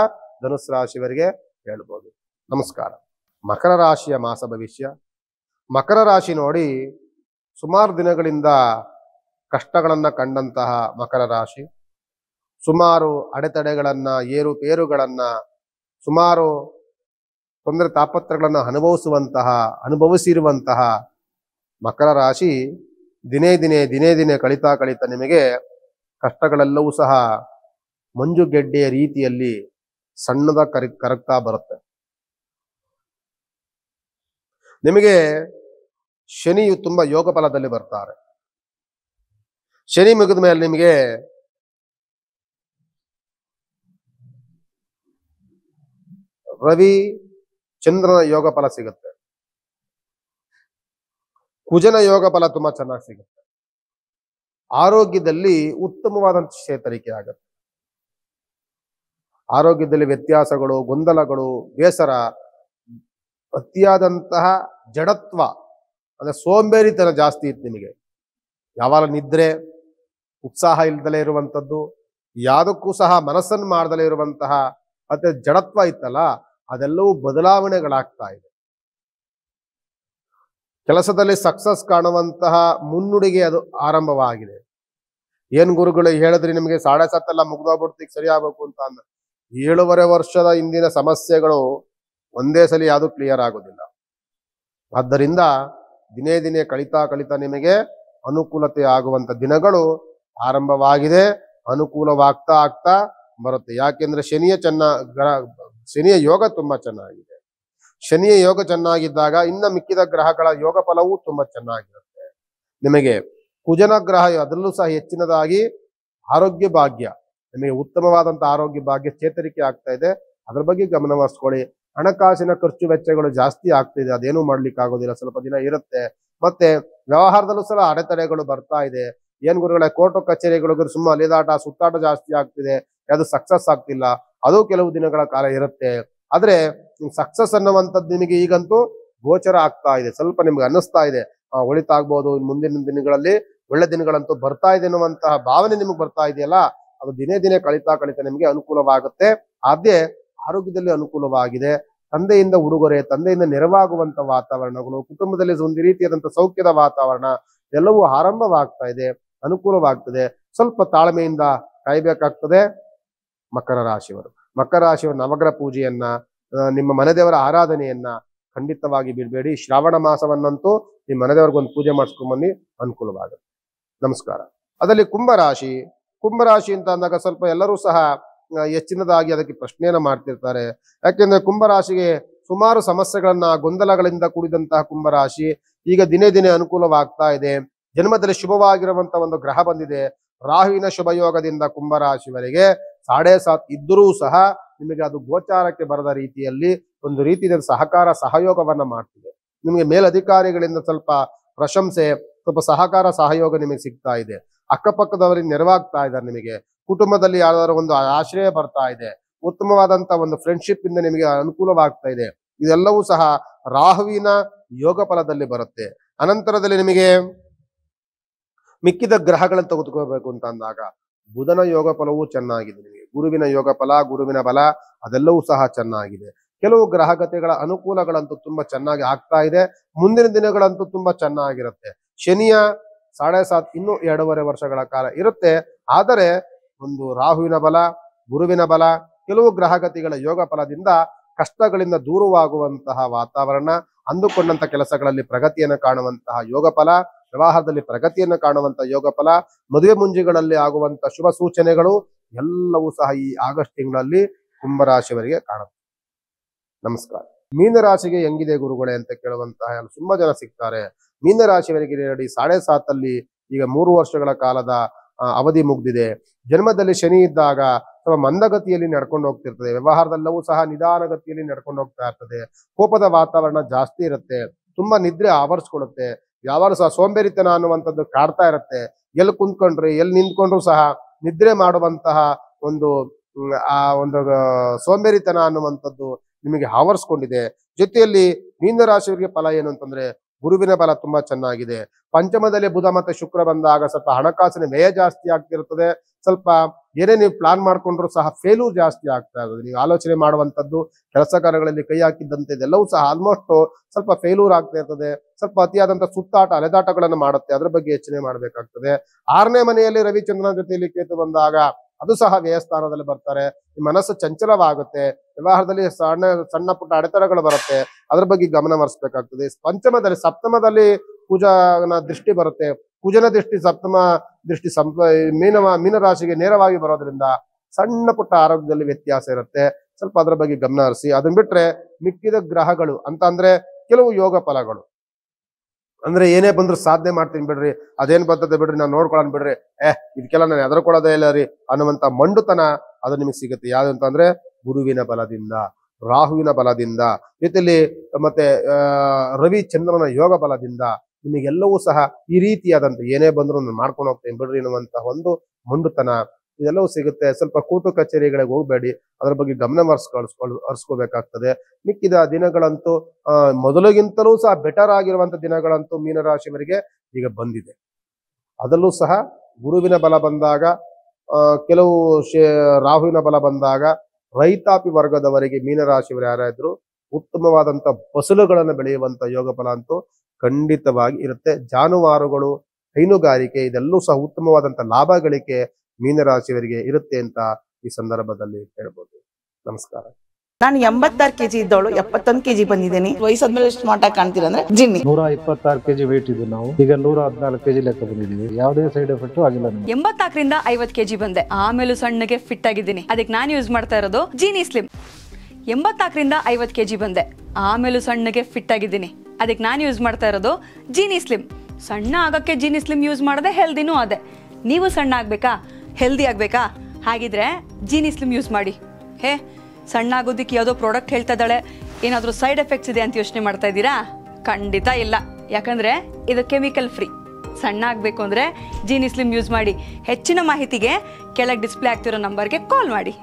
ಧನುಸ್ ರಾಶಿಯವರಿಗೆ ಹೇಳ್ಬೋದು. ನಮಸ್ಕಾರ. ಮಕರ ರಾಶಿಯ ಮಾಸ ಭವಿಷ್ಯ. ಮಕರ ರಾಶಿ ನೋಡಿ ಸುಮಾರು ದಿನಗಳಿಂದ ಕಷ್ಟಗಳನ್ನ ಕಂಡಂತಹ ಮಕರ ರಾಶಿ, ಸುಮಾರು ಅಡೆತಡೆಗಳನ್ನ ಏರುಪೇರುಗಳನ್ನ ಸುಮಾರು ತೊಂದರೆ ತಾಪತ್ರಗಳನ್ನ ಅನುಭವಿಸಿರುವಂತಹ ಮಕರ ರಾಶಿ ದಿನೇ ದಿನೇ ಕಳಿತಾ ನಿಮಗೆ ಕಷ್ಟಗಳೆಲ್ಲವೂ ಸಹ ಮಂಜುಗೆಡ್ಡೆಯ ರೀತಿಯಲ್ಲಿ ಸಣ್ಣದ ಕರಗ್ತಾ ಬರುತ್ತೆ. ನಿಮಗೆ ಶನಿಯು ತುಂಬಾ ಯೋಗ ಫಲದಲ್ಲಿ ಬರ್ತಾರೆ. ಶನಿ ಮುಗಿದ ಮೇಲೆ ನಿಮಗೆ ರವಿ ಚಂದ್ರನ ಯೋಗ ಫಲ ಸಿಗುತ್ತೆ. ಕುಜನ ಯೋಗ ಫಲ ತುಂಬಾ ಚೆನ್ನಾಗಿ ಸಿಗುತ್ತೆ. ಆರೋಗ್ಯದಲ್ಲಿ ಉತ್ತಮವಾದಂತ ಚೇತರಿಕೆ ಆಗುತ್ತೆ. ಆರೋಗ್ಯದಲ್ಲಿ ವ್ಯತ್ಯಾಸಗಳು, ಗೊಂದಲಗಳು, ಬೇಸರ, ಅತಿಯಾದಂತಹ ಜಡತ್ವ ಅಂದ್ರೆ ಸೋಂಬೇರಿತನ ಜಾಸ್ತಿ ಇತ್ತು ನಿಮಗೆ. ಯಾವಾಗ ನಿದ್ರೆ, ಉತ್ಸಾಹ ಇಲ್ದಲೇ ಇರುವಂಥದ್ದು, ಯಾವುದಕ್ಕೂ ಸಹ ಮನಸ್ಸನ್ನು ಮಾಡದಲೇ ಇರುವಂತಹ ಮತ್ತೆ ಜಡತ್ವ ಇತ್ತಲ್ಲ, ಅದೆಲ್ಲವೂ ಬದಲಾವಣೆಗಳಾಗ್ತಾ ಇದೆ. ಕೆಲಸದಲ್ಲಿ ಸಕ್ಸಸ್ ಕಾಣುವಂತಹ ಮುನ್ನುಡಿಗೆ ಅದು ಆರಂಭವಾಗಿದೆ. ಏನ್ ಗುರುಗಳು ಹೇಳಿದ್ರಿ ನಿಮಗೆ 7.5 ಎಲ್ಲ ಮುಗ್ದೋಗ್ಬಿಡ್ತು, ಈಗ ಸರಿ ಆಗ್ಬೇಕು ಅಂತ ಅಂದ 7.5 ವರ್ಷದ ಹಿಂದಿನ ಸಮಸ್ಯೆಗಳು ಒಂದೇ ಸಲ ಯಾವುದು ಕ್ಲಿಯರ್ ಆಗೋದಿಲ್ಲ. ಆದ್ದರಿಂದ ದಿನೇ ಕಳಿತಾ ನಿಮಗೆ ಅನುಕೂಲತೆ ಆಗುವಂತ ದಿನಗಳು ಆರಂಭವಾಗಿದೆ. ಅನುಕೂಲವಾಗ್ತಾ ಬರುತ್ತೆ. ಯಾಕೆಂದ್ರೆ ಶನಿಯ ಯೋಗ ತುಂಬಾ ಚೆನ್ನಾಗಿದೆ. ಶನಿಯ ಯೋಗ ಚೆನ್ನಾಗಿದ್ದಾಗ ಇನ್ನ ಮಿಕ್ಕಿದ ಗ್ರಹಗಳ ಯೋಗ ಫಲವೂ ತುಂಬಾ ಚೆನ್ನಾಗಿರುತ್ತೆ. ನಿಮಗೆ ಕುಜನ ಗ್ರಹ ಅದರಲ್ಲೂ ಸಹ ಹೆಚ್ಚಿನದಾಗಿ ಆರೋಗ್ಯ ಭಾಗ್ಯ, ನಿಮಗೆ ಉತ್ತಮವಾದಂತಹ ಆರೋಗ್ಯ ಭಾಗ್ಯ ಚೇತರಿಕೆ ಆಗ್ತಾ ಇದೆ. ಅದ್ರ ಬಗ್ಗೆ ಗಮನ ಹರಿಸ್ಕೊಳ್ಳಿ. ಹಣಕಾಸಿನ ಖರ್ಚು ವೆಚ್ಚಗಳು ಜಾಸ್ತಿ ಆಗ್ತಿದೆ, ಅದೇನು ಮಾಡ್ಲಿಕ್ಕೆ ಆಗೋದಿಲ್ಲ, ಸ್ವಲ್ಪ ದಿನ ಇರುತ್ತೆ. ಮತ್ತೆ ವ್ಯವಹಾರದಲ್ಲೂ ಸಹ ಅಡೆತಡೆಗಳು ಬರ್ತಾ ಇದೆ. ಏನ್ ಗುರುಗಳೇ ಕೋರ್ಟು ಕಚೇರಿಗಳು ಸುಮ್ಮ ಅಲಿದಾಟ ಸುತ್ತಾಟ ಜಾಸ್ತಿ ಆಗ್ತಿದೆ, ಯಾವುದು ಸಕ್ಸಸ್ ಆಗ್ತಿಲ್ಲ, ಅದು ಕೆಲವು ದಿನಗಳ ಕಾಲ ಇರುತ್ತೆ. ಆದ್ರೆ ಸಕ್ಸಸ್ ಅನ್ನುವಂಥದ್ದು ನಿಮಗೆ ಈಗಂತೂ ಗೋಚರ ಆಗ್ತಾ ಇದೆ. ಸ್ವಲ್ಪ ನಿಮ್ಗೆ ಅನ್ನಿಸ್ತಾ ಇದೆ ಒಳಿತಾಗ್ಬೋದು, ಮುಂದಿನ ದಿನಗಳಲ್ಲಿ ಒಳ್ಳೆ ದಿನಗಳಂತೂ ಬರ್ತಾ ಇದೆ ಅನ್ನುವಂತಹ ಭಾವನೆ ನಿಮಗೆ ಬರ್ತಾ ಇದೆಯಲ್ಲ, ಅದು ದಿನೇ ಕಳಿತಾ ನಿಮಗೆ ಅನುಕೂಲವಾಗುತ್ತೆ. ಆದ್ಯ ಆರೋಗ್ಯದಲ್ಲಿ ಅನುಕೂಲವಾಗಿದೆ. ತಂದೆಯಿಂದ ಉಡುಗೊರೆ, ತಂದೆಯಿಂದ ನೆರವಾಗುವಂತ ವಾತಾವರಣಗಳು, ಕುಟುಂಬದಲ್ಲಿ ಒಂದು ರೀತಿಯಾದಂತಹ ಸೌಖ್ಯದ ವಾತಾವರಣ ಎಲ್ಲವೂ ಆರಂಭವಾಗ್ತಾ ಇದೆ, ಅನುಕೂಲವಾಗ್ತದೆ. ಸ್ವಲ್ಪ ತಾಳ್ಮೆಯಿಂದ ಕಾಯ್ಬೇಕಾಗ್ತದೆ. ಮಕರ ರಾಶಿಯವರು ನವಗ್ರಹ ಪೂಜೆಯನ್ನ, ನಿಮ್ಮ ಮನೆದೇವರ ಆರಾಧನೆಯನ್ನ ಖಂಡಿತವಾಗಿ ಬಿಡಬೇಡಿ. ಶ್ರಾವಣ ಮಾಸವನ್ನಂತೂ ನಿಮ್ಮ ಮನೆದೇವರಿಗೊಂದು ಪೂಜೆ ಮಾಡಿಸ್ಕೊಂಡ್ಬನ್ನಿ, ಅನುಕೂಲವಾಗುತ್ತೆ. ನಮಸ್ಕಾರ. ಅದರಲ್ಲಿ ಕುಂಭರಾಶಿ ಅಂತ ಅಂದಾಗ ಸ್ವಲ್ಪ ಎಲ್ಲರೂ ಸಹ ಹೆಚ್ಚಿನದಾಗಿ ಅದಕ್ಕೆ ಪ್ರಶ್ನೆಯನ್ನ ಮಾಡ್ತಿರ್ತಾರೆ. ಯಾಕೆಂದ್ರೆ ಕುಂಭರಾಶಿಗೆ ಸುಮಾರು ಸಮಸ್ಯೆಗಳನ್ನ, ಗೊಂದಲಗಳಿಂದ ಕೂಡಿದಂತಹ ಕುಂಭರಾಶಿ ಈಗ ದಿನೇ ಅನುಕೂಲವಾಗ್ತಾ ಇದೆ. ಜನ್ಮದಲ್ಲಿ ಶುಭವಾಗಿರುವಂತಹ ಒಂದು ಗ್ರಹ ಬಂದಿದೆ. ರಾಹುವಿನ ಶುಭಯೋಗದಿಂದ ಕುಂಭರಾಶಿಯವರಿಗೆ 7.5 ಇದ್ದರೂ ಸಹ ನಿಮಗೆ ಅದು ಗೋಚಾರಕ್ಕೆ ಬರದ ರೀತಿಯಲ್ಲಿ ಒಂದು ರೀತಿಯ ಸಹಕಾರ ಸಹಯೋಗವನ್ನ ಮಾಡ್ತಿದೆ. ನಿಮಗೆ ಮೇಲಧಿಕಾರಿಗಳಿಂದ ಸ್ವಲ್ಪ ಪ್ರಶಂಸೆ, ಸ್ವಲ್ಪ ಸಹಕಾರ ಸಹಯೋಗ ನಿಮಗೆ ಸಿಗ್ತಾ ಇದೆ. ಅಕ್ಕಪಕ್ಕದವರಿಗೆ ನೆರವಾಗ್ತಾ ಇದ್ದಾರೆ. ನಿಮಗೆ ಕುಟುಂಬದಲ್ಲಿ ಯಾವ್ದಾದ್ರು ಒಂದು ಆಶ್ರಯ ಬರ್ತಾ ಇದೆ. ಉತ್ತಮವಾದಂತ ಒಂದು ಫ್ರೆಂಡ್ಶಿಪ್ ಇಂದ ನಿಮಗೆ ಅನುಕೂಲವಾಗ್ತಾ ಇದೆ. ಇದೆಲ್ಲವೂ ಸಹ ರಾಹುವಿನ ಯೋಗ ಫಲದಲ್ಲಿ ಬರುತ್ತೆ. ಅನಂತರದಲ್ಲಿ ನಿಮಗೆ ಮಿಕ್ಕಿದ ಗ್ರಹಗಳನ್ನು ತೆಗೆದುಕೋಬೇಕು ಅಂತ ಅಂದಾಗ ಬುಧನ ಯೋಗ ಫಲವೂ ಚೆನ್ನಾಗಿದೆ. ನಿಮಗೆ ಗುರುವಿನ ಯೋಗ ಫಲ, ಗುರುವಿನ ಬಲ ಅದೆಲ್ಲವೂ ಸಹ ಚೆನ್ನಾಗಿದೆ. ಕೆಲವು ಗ್ರಹಗತಿಗಳ ಅನುಕೂಲಗಳಂತೂ ತುಂಬಾ ಚೆನ್ನಾಗಿ ಆಗ್ತಾ ಇದೆ. ಮುಂದಿನ ದಿನಗಳಂತೂ ತುಂಬಾ ಚೆನ್ನಾಗಿರುತ್ತೆ. ಶನಿಯ 7.5 ಇನ್ನೂ 2.5 ವರ್ಷಗಳ ಕಾಲ ಇರುತ್ತೆ. ಆದರೆ ಒಂದು ರಾಹುವಿನ ಬಲ, ಗುರುವಿನ ಬಲ, ಕೆಲವು ಗ್ರಹಗತಿಗಳ ಯೋಗ ಫಲದಿಂದ ಕಷ್ಟಗಳಿಂದ ದೂರವಾಗುವಂತಹ ವಾತಾವರಣ, ಅಂದುಕೊಂಡಂತ ಕೆಲಸಗಳಲ್ಲಿ ಪ್ರಗತಿಯನ್ನು ಕಾಣುವಂತಹ ಯೋಗ ಫಲ, ವಿವಾಹದಲ್ಲಿ ಪ್ರಗತಿಯನ್ನು ಕಾಣುವಂತಹ ಯೋಗ ಫಲ, ಮದುವೆ ಮುಂಜಿಗಳಲ್ಲಿ ಆಗುವಂತ ಶುಭ ಸೂಚನೆಗಳು ಎಲ್ಲವೂ ಸಹ ಈ ಆಗಸ್ಟ್ ತಿಂಗಳಲ್ಲಿ ಕುಂಭರಾಶಿಯವರಿಗೆ ಕಾಣುತ್ತೆ. ನಮಸ್ಕಾರ. ಮೀನರಾಶಿಗೆ ಹೆಂಗಿದೆ ಗುರುಗಳೇ ಅಂತ ಕೇಳುವಂತಹ ತುಂಬಾ ಜನ ಸಿಗ್ತಾರೆ. ಮೀನರಾಶಿಯವರಿಗೆ ನೋಡಿ 7.5 ಈಗ 3 ವರ್ಷಗಳ ಕಾಲದ ಅವಧಿ ಮುಗ್ದಿದೆ. ಜನ್ಮದಲ್ಲಿ ಶನಿ ಇದ್ದಾಗ ಅಥವಾ ಮಂದಗತಿಯಲ್ಲಿ ನಡ್ಕೊಂಡು ಹೋಗ್ತಿರ್ತದೆ. ವ್ಯವಹಾರದಲ್ಲವೂ ಸಹ ನಿಧಾನಗತಿಯಲ್ಲಿ ನಡ್ಕೊಂಡು ಹೋಗ್ತಾ ಇರ್ತದೆ. ಕೋಪದ ವಾತಾವರಣ ಜಾಸ್ತಿ ಇರುತ್ತೆ. ತುಂಬಾ ನಿದ್ರೆ ಆವರಿಸ್ಕೊಳುತ್ತೆ. ಯಾವಾಗ ಸಹ ಸೋಂಬೇರಿತನ ಅನ್ನುವಂಥದ್ದು ಕಾಡ್ತಾ ಇರುತ್ತೆ. ಎಲ್ಲಿ ಕುಂತ್ಕೊಂಡ್ರಿ, ಎಲ್ಲಿ ನಿಂತ್ಕೊಂಡ್ರು ಸಹ ನಿದ್ರೆ ಮಾಡುವಂತಹ ಒಂದು ಸೋಂಬೇರಿತನ ಅನ್ನುವಂಥದ್ದು ನಿಮಗೆ ಆವರಿಸ್ಕೊಂಡಿದೆ. ಜೊತೆಯಲ್ಲಿ ಮೀನರಾಶಿಯವರಿಗೆ ಫಲ ಏನು ಅಂತಂದ್ರೆ ಗುರುವಿನ ಬಲ ತುಂಬಾ ಚೆನ್ನಾಗಿದೆ. ಪಂಚಮದಲ್ಲಿ ಬುಧ ಮತ್ತೆ ಶುಕ್ರ ಬಂದಾಗ ಸ್ವಲ್ಪ ಹಣಕಾಸಿನ ವ್ಯಯ ಜಾಸ್ತಿ ಆಗ್ತಿರ್ತದೆ. ಸ್ವಲ್ಪ ಏನೇ ನೀವು ಪ್ಲಾನ್ ಮಾಡ್ಕೊಂಡ್ರು ಸಹ ಫೇಲ್ಯೂರ್ ಜಾಸ್ತಿ ಆಗ್ತಾ ಇರ್ತದೆ. ನೀವು ಆಲೋಚನೆ ಮಾಡುವಂತದ್ದು, ಕೆಲಸ ಕಾರ್ಯಗಳಲ್ಲಿ ಕೈ ಹಾಕಿದ್ದಂತೆ ಇದೆಲ್ಲವೂ ಸಹ ಆಲ್ಮೋಸ್ಟ್ ಸ್ವಲ್ಪ ಫೇಲ್ಯೂರ್ ಆಗ್ತಾ ಇರ್ತದೆ. ಸ್ವಲ್ಪ ಅತಿಯಾದಂತ ಸುತ್ತಾಟ ಅಲೆದಾಟಗಳನ್ನು ಮಾಡುತ್ತೆ. ಅದ್ರ ಬಗ್ಗೆ ಯೋಚನೆ ಮಾಡ್ಬೇಕಾಗ್ತದೆ. 6ನೇ ಮನೆಯಲ್ಲಿ ರವಿಚಂದ್ರನ ಜೊತೆಯಲ್ಲಿ ಕೇತು ಬಂದಾಗ ಅದು ಸಹ ವ್ಯಯಸ್ಥಾನದಲ್ಲಿ ಬರ್ತಾರೆ. ನಿಮ್ಮ ಮನಸ್ಸು ಚಂಚಲವಾಗುತ್ತೆ. ವ್ಯವಹಾರದಲ್ಲಿ ಸಣ್ಣ ಪುಟ್ಟ ಅಡೆತಡೆಗಳು ಬರುತ್ತೆ. ಅದ್ರ ಬಗ್ಗೆ ಗಮನ ಹರಿಸಬೇಕಾಗ್ತದೆ. ಸಪ್ತಮದಲ್ಲಿ ಕುಜನ ದೃಷ್ಟಿ ಬರುತ್ತೆ. ಕುಜನ ದೃಷ್ಟಿ ಸಪ್ತಮ ದೃಷ್ಟಿ ಮೀನರಾಶಿಗೆ ನೇರವಾಗಿ ಬರೋದ್ರಿಂದ ಸಣ್ಣ ಪುಟ್ಟ ಆರೋಗ್ಯದಲ್ಲಿ ವ್ಯತ್ಯಾಸ ಇರುತ್ತೆ. ಸ್ವಲ್ಪ ಅದರ ಬಗ್ಗೆ ಗಮನ ಹರಿಸಿ. ಅದನ್ನ ಬಿಟ್ರೆ ಮಿಕ್ಕಿದ ಗ್ರಹಗಳು ಅಂತ ಅಂದ್ರೆ ಕೆಲವು ಯೋಗ ಫಲಗಳು ಅಂದ್ರೆ ಏನೇ ಬಂದ್ರು ಸಾಧನೆ ಮಾಡ್ತೀನಿ ಬಿಡ್ರಿ, ಅದೇನ್ ಬರ್ತದೆ ಬಿಡ್ರಿ, ನಾನು ನೋಡ್ಕೊಳ್ಳೋಣ ಬಿಡ್ರಿ, ಇದಕ್ಕೆಲ್ಲ ನಾನು ಎದರ್ಕೊಳ್ಳೋದೇ ಇಲ್ಲ ರೀ ಅನ್ನುವಂತ ಮಂಡುತನ ಅದು ನಿಮಗೆ ಸಿಗುತ್ತೆ. ಯಾವ್ದು ಅಂತಂದ್ರೆ ಗುರುವಿನ ಬಲದಿಂದ, ರಾಹುವಿನ ಬಲದಿಂದ, ಜೊತೆಲಿ ಮತ್ತೆ ರವಿ ಚಂದ್ರನ ಯೋಗ ಬಲದಿಂದ ನಿಮಗೆಲ್ಲವೂ ಸಹ ಈ ರೀತಿಯಾದಂತ ಏನೇ ಬಂದ್ರು ನಾನು ಮಾಡ್ಕೊಂಡು ಹೋಗ್ತೇನೆ ಬಿಡ್ರಿ ಅನ್ನುವಂತಹ ಒಂದು ಮಂಡುತನ ಇದೆಲ್ಲವೂ ಸಿಗುತ್ತೆ. ಸ್ವಲ್ಪ ಕೋರ್ಟು ಕಚೇರಿಗಳಿಗೆ ಹೋಗ್ಬೇಡಿ. ಅದರ ಬಗ್ಗೆ ಗಮನ ಹರಿಸ್ಕೋಬೇಕಾಗ್ತದೆ. ಮಿಕ್ಕಿದ ದಿನಗಳಂತೂ ಮೊದಲಿಗಿಂತಲೂ ಸಹ ಬೆಟರ್ ಆಗಿರುವಂತ ದಿನಗಳಂತೂ ಮೀನರಾಶಿಯವರಿಗೆ ಈಗ ಬಂದಿದೆ. ಅದರಲ್ಲೂ ಸಹ ಗುರುವಿನ ಬಲ ಬಂದಾಗ, ಕೆಲವು ರಾಹುವಿನ ಬಲ ಬಂದಾಗ ರೈತಾಪಿ ವರ್ಗದವರಿಗೆ ಮೀನರಾಶಿಯವರು ಯಾರಾದ್ರೂ ಉತ್ತಮವಾದಂತ ಫಸಲುಗಳನ್ನು ಬೆಳೆಯುವಂತ ಯೋಗ ಫಲ ಅಂತೂ ಖಂಡಿತವಾಗಿ ಇರುತ್ತೆ. ಜಾನುವಾರುಗಳು, ಹೈನುಗಾರಿಕೆ ಇದೆಲ್ಲೂ ಸಹ ಉತ್ತಮವಾದಂತ ಲಾಭ ಗಳಿಕೆ ಮೀನರಾಶಿಯವರಿಗೆ ಇರುತ್ತೆ ಅಂತ ಈ ಸಂದರ್ಭದಲ್ಲಿ ಹೇಳ್ಬೋದು. ನಮಸ್ಕಾರ. ನಾನು 86 kg ಇದ್ದವಳು 71 kg ಬಂದಿದ್ದೀನಿ. ವಯಸ್ಸಾದ್ಮೇಲೆ ಸ್ಮಾರ್ಟ್ ಆಗಿ ಕಾಣ್ತೀರಾ ಅಂದ್ರೆ ಜಿನ್ನಿ. 126 kg ವೇಟ್ ಇದೆ. ನಾವು ಈಗ 114 kg ಲೆಕ್ಕ ಬಂದಿದ್ದೀವಿ. ಯಾವುದೇ ಸೈಡ್ ಎಫೆಕ್ಟ್ ಆಗಿಲ್ಲ. 84ರಿಂದ 50 kg ಬಂದೆ. ಆಮೇಲೆ ಸಣ್ಣಗೆ ಫಿಟ್ ಆಗಿದ್ದೀನಿ. ಅದಕ್ಕೆ ನಾನು ಯೂಸ್ ಮಾಡ್ತಾ ಇರೋದು ಜೀನಿ ಸ್ಲಿಮ್. 84ರಿಂದ 50 kg ಬಂದೆ. ಆಮೇಲೆ ಸಣ್ಣಗೆ ಫಿಟ್ ಆಗಿದ್ದೀನಿ. ಅದಕ್ಕೆ ನಾನು ಯೂಸ್ ಮಾಡ್ತಾ ಇರೋದು ಜೀನಿ ಸ್ಲಿಮ್. ಸಣ್ಣ ಆಗಕ್ಕೆ ಜೀನಿ ಸ್ಲಿಮ್ ಯೂಸ್ ಮಾಡದೆ ಹೆಲ್ದಿನೂ ಅದೇ. ನೀವು ಸಣ್ಣ ಆಗ್ಬೇಕಾ, ಹೆಲ್ದಿ ಆಗ್ಬೇಕಾ? ಹಾಗಿದ್ರೆ ಜೀನಿ ಸ್ಲಿಮ್ ಯೂಸ್ ಮಾಡಿ. ಸಣ್ಣ ಆಗೋದಕ್ಕೆ ಯಾವುದೋ ಪ್ರಾಡಕ್ಟ್ ಹೇಳ್ತಾ ಇದ್ದಾಳೆ, ಏನಾದರೂ ಸೈಡ್ ಎಫೆಕ್ಟ್ಸ್ ಇದೆ ಅಂತ ಯೋಚನೆ ಮಾಡ್ತಾ ಇದ್ದೀರಾ? ಖಂಡಿತ ಇಲ್ಲ. ಯಾಕಂದ್ರೆ ಇದು ಕೆಮಿಕಲ್ ಫ್ರೀ. ಸಣ್ಣ ಆಗಬೇಕು ಅಂದ್ರೆ ಜೀನಿ ಸ್ಲಿಮ್ ಯೂಸ್ ಮಾಡಿ. ಹೆಚ್ಚಿನ ಮಾಹಿತಿಗೆ ಕೆಳಗೆ ಡಿಸ್ಪ್ಲೇ ಆಗ್ತಿರೋ ನಂಬರ್ಗೆ ಕಾಲ್ ಮಾಡಿ.